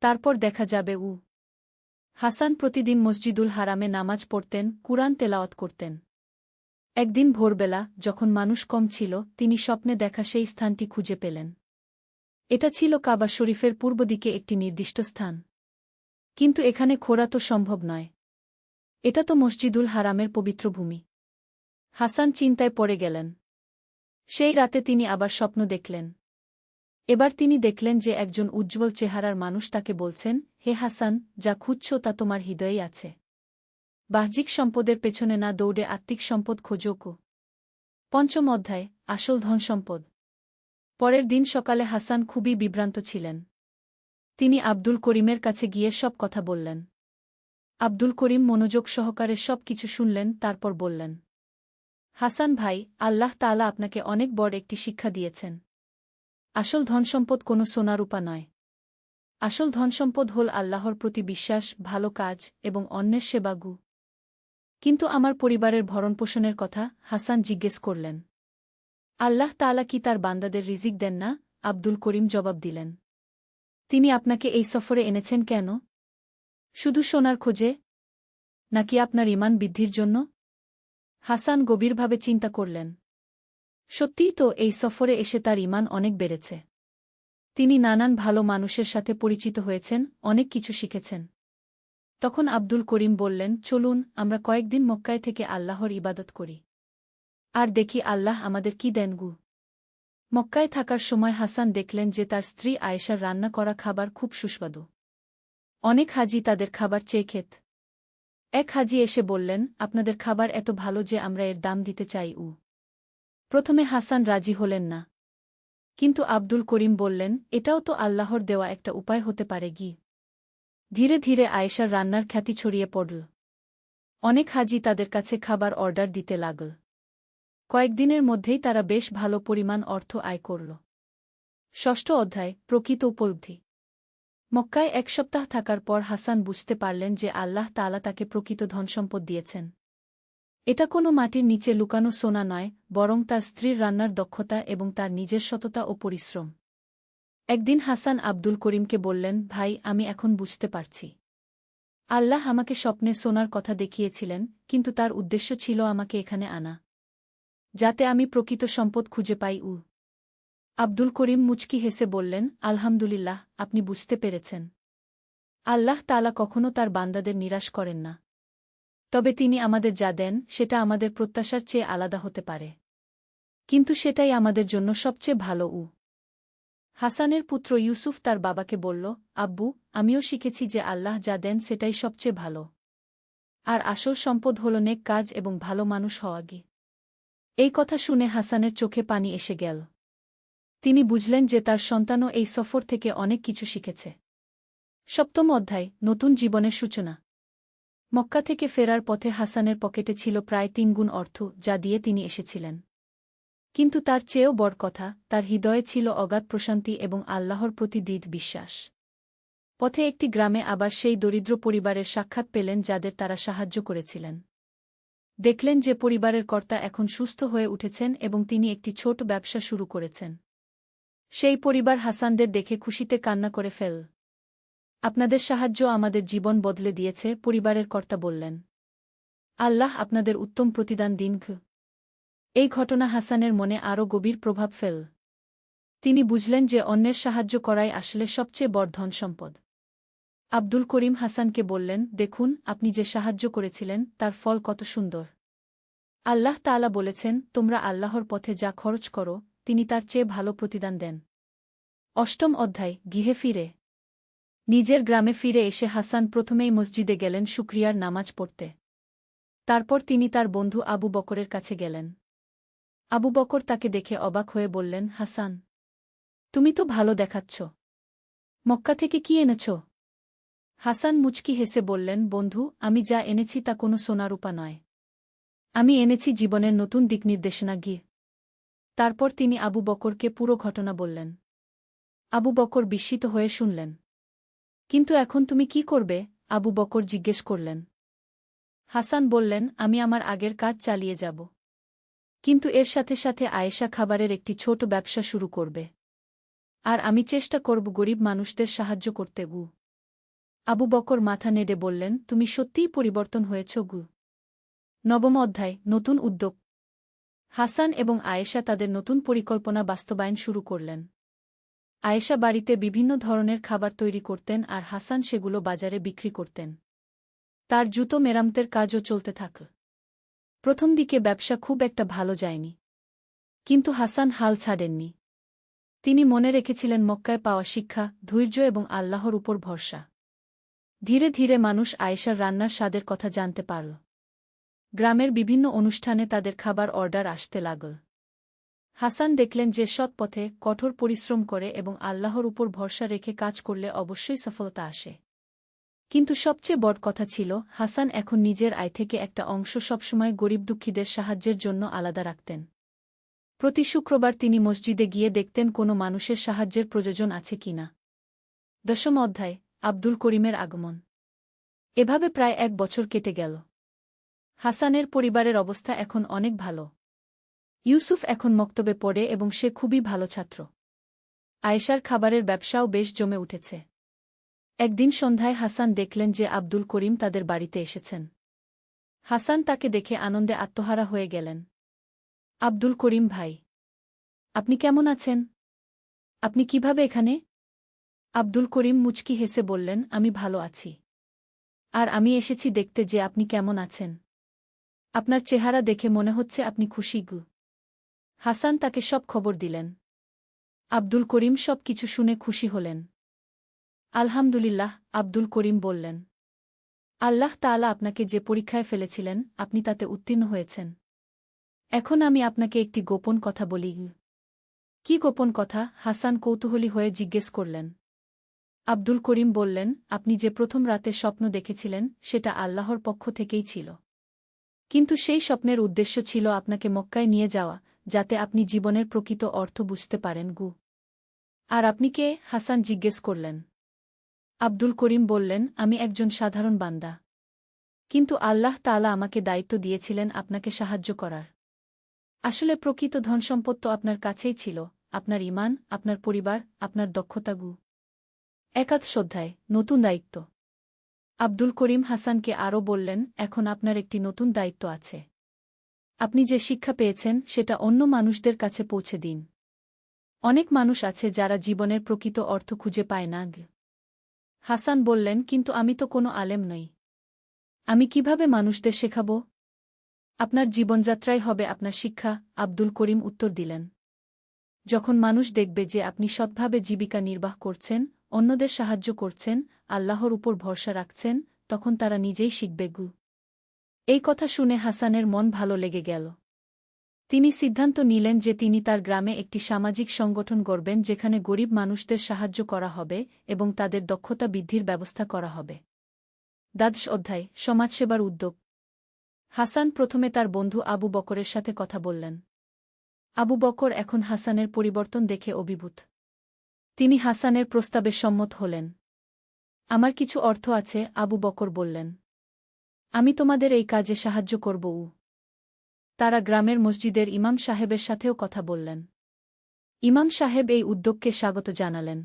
তারপর দেখা যাবে। হাসান প্রতিদিন মসজিদুল হারামে নামাজ পড়তেন, কুরআন তেলাওয়াত করতেন। একদিন ভোরবেলা, যখন মানুষ কম ছিল, তিনি স্বপ্নে দেখা সেই স্থানটি খুঁজে পেলেন। এটা ছিল কাবা শরীফের পূর্ব দিকে একটি নির্দিষ্ট স্থান। কিন্তু এখানে খোঁড়া তো সম্ভব নয়। এটা তো মসজিদুল হারামের পবিত্র ভূমি। হাসান চিন্তায় পড়ে গেলেন। সেই রাতে তিনি আবার স্বপ্ন দেখলেন। এবার তিনি দেখলেন যে একজন উজ্জ্বল চেহারার মানুষ তাকে বলছেন, হে হাসান, যা খুঁজছ তা তোমার হৃদয়েই আছে। বাহ্যিক সম্পদের পেছনে না দৌড়ে আত্মিক সম্পদ খোঁজো। পঞ্চম অধ্যায়, আসল ধনসম্পদ। পরের দিন সকালে হাসান খুবই বিভ্রান্ত ছিলেন। তিনি আব্দুল করিমের কাছে গিয়ে সব কথা বললেন। আব্দুল করিম মনোযোগ সহকারে সব কিছু শুনলেন, তারপর বললেন, হাসান ভাই, আল্লাহ তাআলা আপনাকে অনেক বড় একটি শিক্ষা দিয়েছেন। আসল ধনসম্পদ কোনো সোনারূপা নয়। আসল ধনসম্পদ হল আল্লাহর প্রতি বিশ্বাস, ভালো কাজ এবং অন্যের সেবা। কিন্তু আমার পরিবারের ভরণপোষণের কথা? হাসান জিজ্ঞেস করলেন। আল্লাহ তাআলা কি তার বান্দাদের রিজিক দেন না? আব্দুল করিম জবাব দিলেন। তিনি আপনাকে এই সফরে এনেছেন কেন? শুধু সোনার খোঁজে? নাকি আপনার ঈমান বৃদ্ধির জন্য? হাসান গভীরভাবে চিন্তা করলেন। সত্যিই তো, এই সফরে এসে তার ঈমান অনেক বেড়েছে। তিনি নানান ভালো মানুষের সাথে পরিচিত হয়েছেন, অনেক কিছু শিখেছেন। তখন আব্দুল করিম বললেন, চলুন আমরা কয়েকদিন মক্কায় থেকে আল্লাহর ইবাদত করি। আর দেখি আল্লাহ আমাদের কি দেন। মক্কায় থাকার সময় হাসান দেখলেন যে তার স্ত্রী আয়েশার রান্না করা খাবার খুব সুস্বাদু। অনেক হাজি তাদের খাবার চেয়ে খেত। এক হাজি এসে বললেন, আপনাদের খাবার এত ভালো যে আমরা এর দাম দিতে চাই। প্রথমে হাসান রাজি হলেন না। কিন্তু আব্দুল করিম বললেন, এটাও তো আল্লাহর দেওয়া একটা উপায় হতে পারে। ধীরে ধীরে আয়েশার রান্নার খ্যাতি ছড়িয়ে পড়ল। অনেক হাজি তাদের কাছে খাবার অর্ডার দিতে লাগল। কয়েকদিনের মধ্যেই তারা বেশ ভালো পরিমাণ অর্থ আয় করল। ষষ্ঠ অধ্যায়, প্রকৃত উপলব্ধি। মক্কায় 1 সপ্তাহ থাকার পর হাসান বুঝতে পারলেন যে আল্লাহ তাআলা তাকে প্রকৃত ধনসম্পদ দিয়েছেন। এটা কোনো মাটির নিচে লুকানো সোনা নয়, বরং তার স্ত্রীর রান্নার দক্ষতা এবং তার নিজের সততা ও পরিশ্রম। একদিন হাসান আব্দুল করিমকে বললেন, ভাই, আমি এখন বুঝতে পারছি। আল্লাহ আমাকে স্বপ্নে সোনার কথা দেখিয়েছিলেন, কিন্তু তার উদ্দেশ্য ছিল আমাকে এখানে আনা, যাতে আমি প্রকৃত সম্পদ খুঁজে পাই। আব্দুল করিম মুচকি হেসে বললেন, আলহামদুলিল্লাহ, আপনি বুঝতে পেরেছেন। আল্লাহ তাআলা কখনো তার বান্দাদের নিরাশ করেন না। তবে তিনি আমাদের যা দেন সেটা আমাদের প্রত্যাশার চেয়ে আলাদা হতে পারে, কিন্তু সেটাই আমাদের জন্য সবচেয়ে ভালো। হাসানের পুত্র ইউসুফ তার বাবাকে বলল, আব্বু, আমিও শিখেছি যে আল্লাহ যা দেন সেটাই সবচেয়ে ভালো, আর আসল সম্পদ হল নেক কাজ এবং ভালো মানুষ হওয়া। এই কথা শুনে হাসানের চোখে পানি এসে গেল। তিনি বুঝলেন যে তার সন্তানও এই সফর থেকে অনেক কিছু শিখেছে। সপ্তম অধ্যায়, নতুন জীবনের সূচনা। মক্কা থেকে ফেরার পথে হাসানের পকেটে ছিল প্রায় 3 গুণ অর্থ, যা দিয়ে তিনি এসেছিলেন। কিন্তু তার চেয়েও বড় কথা, তার হৃদয়ে ছিল অগাধ প্রশান্তি এবং আল্লাহর প্রতি দৃঢ় বিশ্বাস। পথে একটি গ্রামে আবার সেই দরিদ্র পরিবারের সাক্ষাৎ পেলেন যাদের তারা সাহায্য করেছিলেন। দেখলেন যে পরিবারের কর্তা এখন সুস্থ হয়ে উঠেছেন এবং তিনি একটি ছোট ব্যবসা শুরু করেছেন। সেই পরিবার হাসানদের দেখে খুশিতে কান্না করে ফেল। আপনাদের সাহায্য আমাদের জীবন বদলে দিয়েছে, পরিবারের কর্তা বললেন। আল্লাহ আপনাদের উত্তম প্রতিদান দিন। এই ঘটনা হাসানের মনে আরও গভীর প্রভাব ফেল। তিনি বুঝলেন যে অন্যের সাহায্য করাই আসলে সবচেয়ে বড় ধনসম্পদ। আব্দুল করিম হাসানকে বললেন, দেখুন, আপনি যে সাহায্য করেছিলেন তার ফল কত সুন্দর। আল্লাহ তাআলা বলেছেন, তোমরা আল্লাহর পথে যা খরচ করো তিনি তার চেয়ে ভালো প্রতিদান দেন। অষ্টম অধ্যায়, গৃহে ফিরে। নিজের গ্রামে ফিরে এসে হাসান প্রথমেই মসজিদে গেলেন শুকরিয়ার নামাজ পড়তে। তারপর তিনি তার বন্ধু আবু বকরের কাছে গেলেন। আবু বকর তাকে দেখে অবাক হয়ে বললেন, হাসান, তুমি তো ভালো দেখাচ্ছ। মক্কা থেকে কি এনেছ? হাসান মুচকি হেসে বললেন, বন্ধু, আমি যা এনেছি তা কোনো সোনারূপা নয়। আমি এনেছি জীবনের নতুন দিকনির্দেশনা। তারপর তিনি আবু বকরকে পুরো ঘটনা বললেন। আবু বকর বিস্মিত হয়ে শুনলেন। কিন্তু এখন তুমি কি করবে? আবু বকর জিজ্ঞেস করলেন। হাসান বললেন, আমি আমার আগের কাজ চালিয়ে যাব। কিন্তু এর সাথে সাথে আয়েশা খাবারের একটি ছোট ব্যবসা শুরু করবে। আর আমি চেষ্টা করব গরিব মানুষদের সাহায্য করতে। আবু বকর মাথা নেড়ে বললেন, তুমি সত্যিই পরিবর্তন হয়েছ। নবম অধ্যায়, নতুন উদ্যোগ। হাসান এবং আয়েশা তাদের নতুন পরিকল্পনা বাস্তবায়ন শুরু করলেন। আয়েশা বাড়িতে বিভিন্ন ধরনের খাবার তৈরি করতেন আর হাসান সেগুলো বাজারে বিক্রি করতেন। তার জুতো মেরামতের কাজও চলতে থাকল। প্রথম দিকে ব্যবসা খুব একটা ভালো যায়নি, কিন্তু হাসান হাল ছাড়েননি। তিনি মনে রেখেছিলেন মক্কায় পাওয়া শিক্ষা, ধৈর্য এবং আল্লাহর উপর ভরসা। ধীরে ধীরে মানুষ আয়েশার রান্নার স্বাদের কথা জানতে পারল। গ্রামের বিভিন্ন অনুষ্ঠানে তাদের খাবার অর্ডার আসতে লাগল। হাসান দেখলেন যে সৎ পথে কঠোর পরিশ্রম করে এবং আল্লাহর উপর ভরসা রেখে কাজ করলে অবশ্যই সফলতা আসে। কিন্তু সবচেয়ে বড় কথা ছিল, হাসান এখন নিজের আয় থেকে একটা অংশ সবসময় গরিব দুঃখীদের সাহায্যের জন্য আলাদা রাখতেন। প্রতি শুক্রবার তিনি মসজিদে গিয়ে দেখতেন কোনো মানুষের সাহায্যের প্রয়োজন আছে কিনা। দশম অধ্যায়, আব্দুল করিমের আগমন। এভাবে প্রায় 1 বছর কেটে গেল। হাসানের পরিবারের অবস্থা এখন অনেক ভালো। ইউসুফ এখন মক্তবে পড়ে এবং সে খুবই ভালো ছাত্র। আয়েশার খাবারের ব্যবসাও বেশ জমে উঠেছে। একদিন সন্ধ্যায় হাসান দেখলেন যে আব্দুল করিম তাদের বাড়িতে এসেছেন। হাসান তাকে দেখে আনন্দে আত্মহারা হয়ে গেলেন। আব্দুল করিম ভাই, আপনি কেমন আছেন? আপনি কিভাবে এখানে? আব্দুল করিম মুচকি হেসে বললেন, আমি ভালো আছি। আর আমি এসেছি দেখতে যে আপনি কেমন আছেন। আপনার চেহারা দেখে মনে হচ্ছে আপনি খুশি। হাসান তাকে সব খবর দিলেন। আব্দুল করিম সব কিছু শুনে খুশি হলেন। আলহামদুলিল্লাহ, আব্দুল করিম বললেন। আল্লাহ তাআলা আপনাকে যে পরীক্ষায় ফেলেছিলেন আপনি তাতে উত্তীর্ণ হয়েছেন। এখন আমি আপনাকে একটি গোপন কথা বলি। কি গোপন কথা? হাসান কৌতূহলী হয়ে জিজ্ঞেস করলেন। আব্দুল করিম বললেন, আপনি যে প্রথম রাতে স্বপ্ন দেখেছিলেন সেটা আল্লাহর পক্ষ থেকেই ছিল। কিন্তু সেই স্বপ্নের উদ্দেশ্য ছিল আপনাকে মক্কায় নিয়ে যাওয়া, যাতে আপনি জীবনের প্রকৃত অর্থ বুঝতে পারেন গু। আর আপনি কে? হাসান জিজ্ঞেস করলেন। আব্দুল করিম বললেন, আমি একজন সাধারণ বান্দা। কিন্তু আল্লাহ তাআলা আমাকে দায়িত্ব দিয়েছিলেন আপনাকে সাহায্য করার। আসলে প্রকৃত ধনসম্পদ তো আপনার কাছেই ছিল, আপনার ঈমান, আপনার পরিবার, আপনার দক্ষতা গু। একাদশ অধ্যায়, নতুন দায়িত্ব। আব্দুল করিম হাসানকে আরও বললেন, এখন আপনার একটি নতুন দায়িত্ব আছে। আপনি যে শিক্ষা পেয়েছেন সেটা অন্য মানুষদের কাছে পৌঁছে দিন। অনেক মানুষ আছে যারা জীবনের প্রকৃত অর্থ খুঁজে পায় না। হাসান বললেন, কিন্তু আমি তো কোনো আলেম নই। আমি কিভাবে মানুষদের শেখাব? আপনার জীবনযাত্রাই হবে আপনার শিক্ষা, আব্দুল করিম উত্তর দিলেন। যখন মানুষ দেখবে যে আপনি সৎভাবে জীবিকা নির্বাহ করছেন, অন্যদের সাহায্য করছেন, আল্লাহর উপর ভরসা রাখছেন, তখন তারা নিজেই শিখবে গু। এই কথা শুনে হাসানের মন ভালো লেগে গেল। তিনি সিদ্ধান্ত নিলেন যে তিনি তার গ্রামে একটি সামাজিক সংগঠন গড়বেন যেখানে গরিব মানুষদের সাহায্য করা হবে এবং তাদের দক্ষতা বৃদ্ধির ব্যবস্থা করা হবে। দ্বাদশ অধ্যায়, সমাজসেবার উদ্যোগ। হাসান প্রথমে তার বন্ধু আবু বকরের সাথে কথা বললেন। আবু বকর এখন হাসানের পরিবর্তন দেখে অভিভূত। তিনি হাসানের প্রস্তাবে সম্মত হলেন। আমার কিছু অর্থ আছে, আবু বকর বললেন। আমি তোমাদের এই কাজে সাহায্য করব। তারা গ্রামের মসজিদের ইমাম সাহেবের সাথেও কথা বললেন। ইমাম সাহেব এই উদ্যোগকে স্বাগত জানালেন।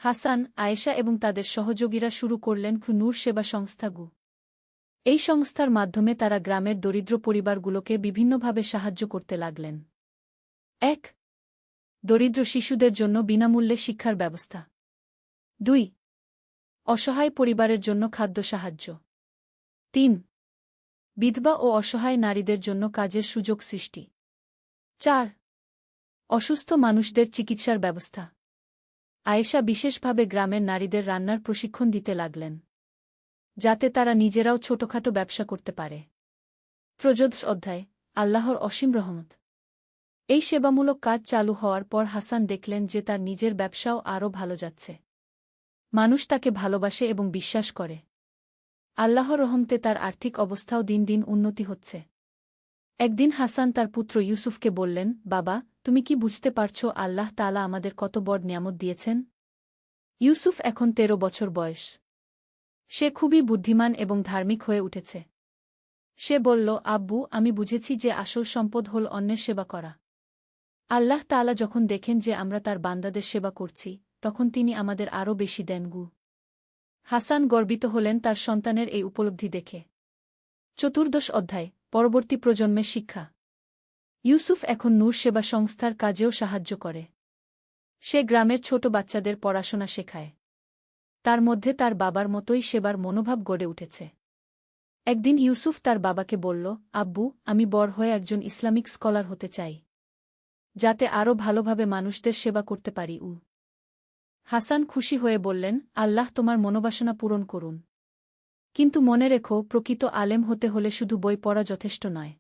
হাসান, আয়েশা এবং তাদের সহযোগীরা শুরু করলেন নূর সেবা সংস্থা গু। এই সংস্থার মাধ্যমে তারা গ্রামের দরিদ্র পরিবারগুলোকে বিভিন্নভাবে সাহায্য করতে লাগলেন। ১. দরিদ্র শিশুদের জন্য বিনামূল্যে শিক্ষার ব্যবস্থা। ২. অসহায় পরিবারের জন্য খাদ্য সাহায্য। ৩. বিধবা ও অসহায় নারীদের জন্য কাজের সুযোগ সৃষ্টি। ৪. অসুস্থ মানুষদের চিকিৎসার ব্যবস্থা। আয়েশা বিশেষভাবে গ্রামের নারীদের রান্নার প্রশিক্ষণ দিতে লাগলেন, যাতে তারা নিজেরাও ছোটখাটো ব্যবসা করতে পারে। ত্রয়োদশ অধ্যায়, আল্লাহর অসীম রহমত। এই সেবামূলক কাজ চালু হওয়ার পর হাসান দেখলেন যে তার নিজের ব্যবসাও আরও ভালো যাচ্ছে। মানুষ তাকে ভালোবাসে এবং বিশ্বাস করে। আল্লাহর রহমতে তার আর্থিক অবস্থাও দিন দিন উন্নতি হচ্ছে। একদিন হাসান তার পুত্র ইউসুফকে বললেন, বাবা, তুমি কি বুঝতে পারছ আল্লাহ তাআলা আমাদের কত বড় নিয়ামত দিয়েছেন? ইউসুফ এখন ১৩ বছর বয়স। সে খুবই বুদ্ধিমান এবং ধার্মিক হয়ে উঠেছে। সে বলল, আব্বু, আমি বুঝেছি যে আসল সম্পদ হল অন্যের সেবা করা। আল্লাহ তাআলা যখন দেখেন যে আমরা তার বান্দাদের সেবা করছি, তখন তিনি আমাদের আরও বেশি দেন গু। হাসান গর্বিত হলেন তার সন্তানের এই উপলব্ধি দেখে। চতুর্দশ অধ্যায়, পরবর্তী প্রজন্মের শিক্ষা। ইউসুফ এখন নূর সেবা সংস্থার কাজেও সাহায্য করে। সে গ্রামের ছোট বাচ্চাদের পড়াশোনা শেখায়। তার মধ্যে তার বাবার মতোই সেবার মনোভাব গড়ে উঠেছে। একদিন ইউসুফ তার বাবাকে বলল, আব্বু, আমি বড় হয়ে একজন ইসলামিক স্কলার হতে চাই, যাতে আরও ভালোভাবে মানুষদের সেবা করতে পারি। হাসান খুশি হয়ে বললেন, আল্লাহ তোমার মনোবাসনা পূরণ করুন। কিন্তু মনে রেখো, প্রকৃত আলেম হতে হলে শুধু বই পড়া যথেষ্ট নয়।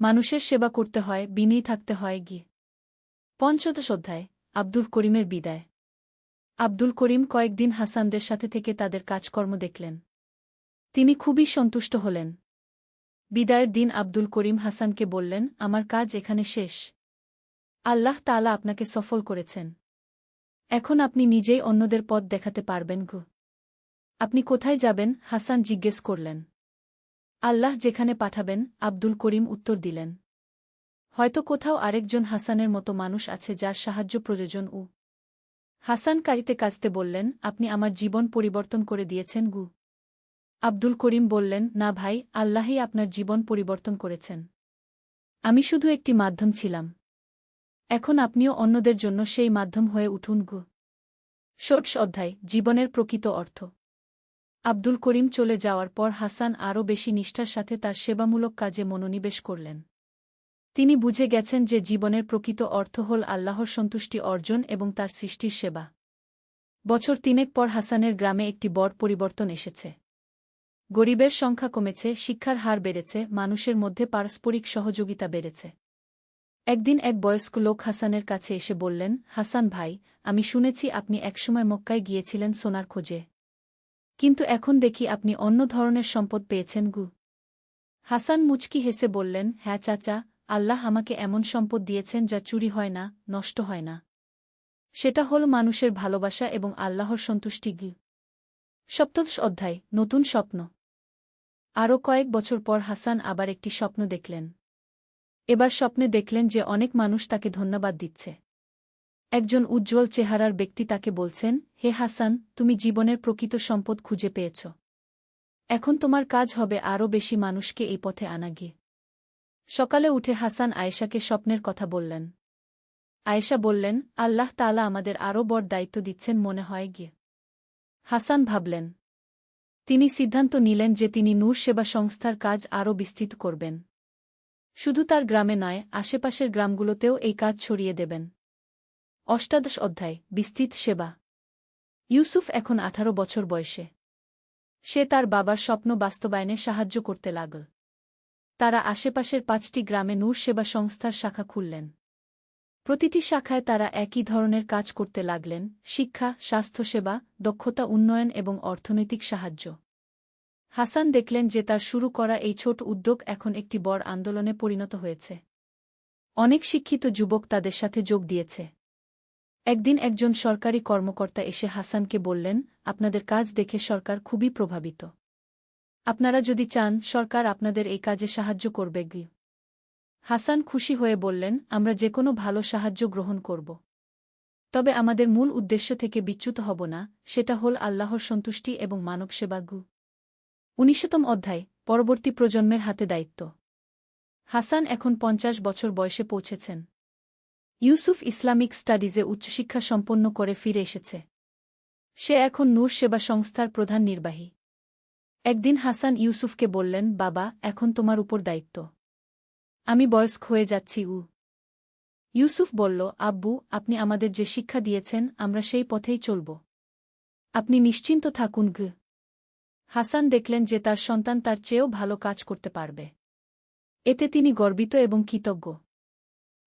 মানুষের সেবা করতে হয়, বিনয়ী থাকতে হয় গিয়ে। পঞ্চদশ অধ্যায়, আব্দুল করিমের বিদায়। আব্দুল করিম কয়েকদিন হাসানদের সাথে থেকে তাদের কাজকর্ম দেখলেন। তিনি খুবই সন্তুষ্ট হলেন। বিদায়ের দিন আব্দুল করিম হাসানকে বললেন, আমার কাজ এখানে শেষ। আল্লাহ তাআলা আপনাকে সফল করেছেন। এখন আপনি নিজেই অন্যদের পথ দেখাতে পারবেন গো। আপনি কোথায় যাবেন? হাসান জিজ্ঞেস করলেন। আল্লাহ যেখানে পাঠাবেন, আব্দুল করিম উত্তর দিলেন। হয়তো কোথাও আরেকজন হাসানের মতো মানুষ আছে যার সাহায্য প্রয়োজন। হাসান কাঁদতে কাঁদতে বললেন, আপনি আমার জীবন পরিবর্তন করে দিয়েছেন গু। আব্দুল করিম বললেন, না ভাই, আল্লাহই আপনার জীবন পরিবর্তন করেছেন। আমি শুধু একটি মাধ্যম ছিলাম। এখন আপনিও অন্যদের জন্য সেই মাধ্যম হয়ে উঠুন গো। ষোড়শ অধ্যায়, জীবনের প্রকৃত অর্থ। আব্দুল করিম চলে যাওয়ার পর হাসান আরও বেশি নিষ্ঠার সাথে তার সেবামূলক কাজে মনোনিবেশ করলেন। তিনি বুঝে গেছেন যে জীবনের প্রকৃত অর্থ হল আল্লাহর সন্তুষ্টি অর্জন এবং তার সৃষ্টির সেবা। বছর ৩ পর হাসানের গ্রামে একটি বড় পরিবর্তন এসেছে। গরিবের সংখ্যা কমেছে, শিক্ষার হার বেড়েছে, মানুষের মধ্যে পারস্পরিক সহযোগিতা বেড়েছে। একদিন এক বয়স্ক লোক হাসানের কাছে এসে বললেন, হাসান ভাই, আমি শুনেছি আপনি একসময় মক্কায় গিয়েছিলেন সোনার খোঁজে। কিন্তু এখন দেখি আপনি অন্য ধরনের সম্পদ পেয়েছেন গু। হাসান মুচকি হেসে বললেন, হ্যাঁ চাচা, আল্লাহ আমাকে এমন সম্পদ দিয়েছেন যা চুরি হয় না, নষ্ট হয় না। সেটা হল মানুষের ভালোবাসা এবং আল্লাহর সন্তুষ্টি গি। সপ্তদশ অধ্যায়, নতুন স্বপ্ন। আরও কয়েক বছর পর হাসান আবার একটি স্বপ্ন দেখলেন। এবার স্বপ্নে দেখলেন যে অনেক মানুষ তাকে ধন্যবাদ দিচ্ছে। একজন উজ্জ্বল চেহারার ব্যক্তি তাকে বলছেন, হে হাসান, তুমি জীবনের প্রকৃত সম্পদ খুঁজে পেয়েছ। এখন তোমার কাজ হবে আরও বেশি মানুষকে এই পথে আনা গিয়ে। সকালে উঠে হাসান আয়েশাকে স্বপ্নের কথা বললেন। আয়েশা বললেন, আল্লাহ তাআলা আমাদের আরও বড় দায়িত্ব দিচ্ছেন মনে হয় গিয়ে। হাসান ভাবলেন। তিনি সিদ্ধান্ত নিলেন যে তিনি নূর সেবা সংস্থার কাজ আরও বিস্তৃত করবেন। শুধু তার গ্রামে নয়, আশেপাশের গ্রামগুলোতেও এই কাজ ছড়িয়ে দেবেন। অষ্টাদশ অধ্যায়, বিস্তৃত সেবা। ইউসুফ এখন 18 বছর বয়সে। সে তার বাবার স্বপ্ন বাস্তবায়নে সাহায্য করতে লাগল। তারা আশেপাশের 5টি গ্রামে নূর সেবা সংস্থার শাখা খুললেন। প্রতিটি শাখায় তারা একই ধরনের কাজ করতে লাগলেন: শিক্ষা, স্বাস্থ্যসেবা, দক্ষতা উন্নয়ন এবং অর্থনৈতিক সাহায্য। হাসান দেখলেন যে তার শুরু করা এই ছোট উদ্যোগ এখন একটি বড় আন্দোলনে পরিণত হয়েছে। অনেক শিক্ষিত যুবক তাদের সাথে যোগ দিয়েছে। একদিন একজন সরকারি কর্মকর্তা এসে হাসানকে বললেন, আপনাদের কাজ দেখে সরকার খুবই প্রভাবিত। আপনারা যদি চান, সরকার আপনাদের এই কাজে সাহায্য করবে গি। হাসান খুশি হয়ে বললেন, আমরা যে কোনো ভালো সাহায্য গ্রহণ করব। তবে আমাদের মূল উদ্দেশ্য থেকে বিচ্যুত হব না, সেটা হল আল্লাহর সন্তুষ্টি এবং মানব সেবা গু। 19তম অধ্যায়, পরবর্তী প্রজন্মের হাতে দায়িত্ব। হাসান এখন 50 বছর বয়সে পৌঁছেছেন। ইউসুফ ইসলামিক স্টাডিজে উচ্চশিক্ষা সম্পন্ন করে ফিরে এসেছে। সে এখন নূর সেবা সংস্থার প্রধান নির্বাহী। একদিন হাসান ইউসুফকে বললেন, বাবা, এখন তোমার উপর দায়িত্ব। আমি বয়স্ক হয়ে যাচ্ছি। ইউসুফ বলল, আব্বু, আপনি আমাদের যে শিক্ষা দিয়েছেন আমরা সেই পথেই চলব। আপনি নিশ্চিন্ত থাকুন গ। হাসান দেখলেন যে তার সন্তান তার চেয়েও ভালো কাজ করতে পারবে। এতে তিনি গর্বিত এবং কৃতজ্ঞ।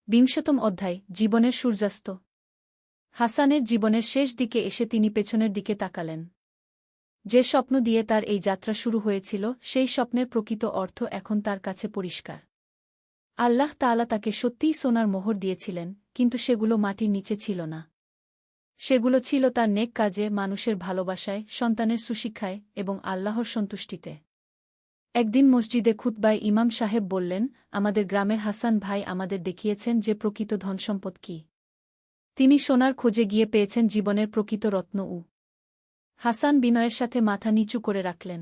20তম অধ্যায়, জীবনের সূর্যাস্ত। হাসানের জীবনের শেষ দিকে এসে তিনি পেছনের দিকে তাকালেন। যে স্বপ্ন দিয়ে তার এই যাত্রা শুরু হয়েছিল, সেই স্বপ্নের প্রকৃত অর্থ এখন তার কাছে পরিষ্কার। আল্লাহ তাআলা তাকে সত্যিই সোনার মোহর দিয়েছিলেন, কিন্তু সেগুলো মাটির নিচে ছিল না। সেগুলো ছিল তার নেক কাজে, মানুষের ভালোবাসায়, সন্তানের সুশিক্ষায় এবং আল্লাহর সন্তুষ্টিতে। একদিন মসজিদে খুতবায় ইমাম সাহেব বললেন, আমাদের গ্রামের হাসান ভাই আমাদের দেখিয়েছেন যে প্রকৃত ধনসম্পদ কি। তিনি সোনার খোঁজে গিয়ে পেয়েছেন জীবনের প্রকৃত রত্ন। হাসান বিনয়ের সাথে মাথা নিচু করে রাখলেন।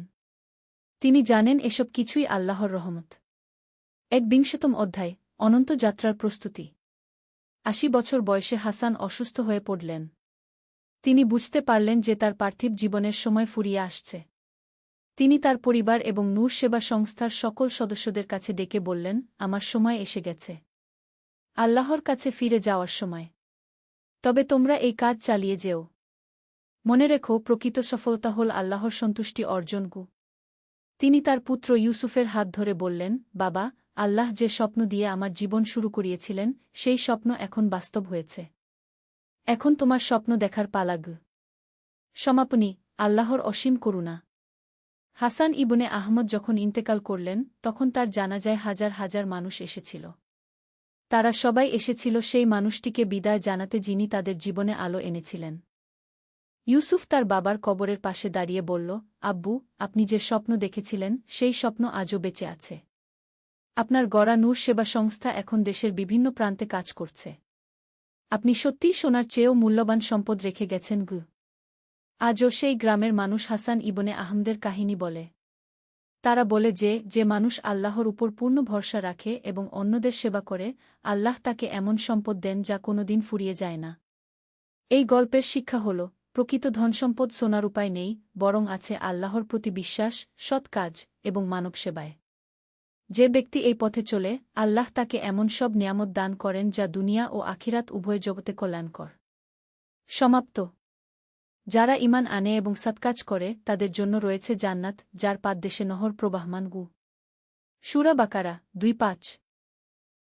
তিনি জানেন এসব কিছুই আল্লাহর রহমত। 21তম অধ্যায়, অনন্ত যাত্রার প্রস্তুতি। 80 বছর বয়সে হাসান অসুস্থ হয়ে পড়লেন। তিনি বুঝতে পারলেন যে তার পার্থিব জীবনের সময় ফুরিয়ে আসছে। তিনি তার পরিবার এবং নূর সেবা সংস্থার সকল সদস্যদের কাছে ডেকে বললেন, আমার সময় এসে গেছে। আল্লাহর কাছে ফিরে যাওয়ার সময়। তবে তোমরা এই কাজ চালিয়ে যেও। মনে রেখো, প্রকৃত সফলতা হল আল্লাহর সন্তুষ্টি অর্জন গু। তিনি তার পুত্র ইউসুফের হাত ধরে বললেন, বাবা, আল্লাহ যে স্বপ্ন দিয়ে আমার জীবন শুরু করিয়েছিলেন, সেই স্বপ্ন এখন বাস্তব হয়েছে। এখন তোমার স্বপ্ন দেখার পালা গু। সমাপনী, আল্লাহর অসীম করুণা। হাসান ইবনে আহমদ যখন ইন্তেকাল করলেন, তখন তার জানাজায় হাজার হাজার মানুষ এসেছিল। তারা সবাই এসেছিল সেই মানুষটিকে বিদায় জানাতে যিনি তাদের জীবনে আলো এনেছিলেন। ইউসুফ তার বাবার কবরের পাশে দাঁড়িয়ে বলল, আব্বু, আপনি যে স্বপ্ন দেখেছিলেন, সেই স্বপ্ন আজও বেঁচে আছে। আপনার গড়া নূর সেবা সংস্থা এখন দেশের বিভিন্ন প্রান্তে কাজ করছে। আপনি সত্যিই সোনার চেয়েও মূল্যবান সম্পদ রেখে গেছেন গু। আজও সেই গ্রামের মানুষ হাসান ইবনে আহমদের কাহিনী বলে। তারা বলে যে মানুষ আল্লাহর উপর পূর্ণ ভরসা রাখে এবং অন্যদের সেবা করে, আল্লাহ তাকে এমন সম্পদ দেন যা কোনোদিন ফুরিয়ে যায় না। এই গল্পের শিক্ষা হল, প্রকৃত ধনসম্পদ সোনার উপায় নেই, বরং আছে আল্লাহর প্রতি বিশ্বাস, সৎ কাজ এবং মানব সেবায়। যে ব্যক্তি এই পথে চলে, আল্লাহ তাকে এমন সব নিয়ামত দান করেন যা দুনিয়া ও আখিরাত উভয় জগতে কল্যাণকর। সমাপ্ত। যারা ঈমান আনে এবং সৎকাজ করে, তাদের জন্য রয়েছে জান্নাত, যার পাদদেশে নহর প্রবাহমান গু। সূরা বাকারা 2:5।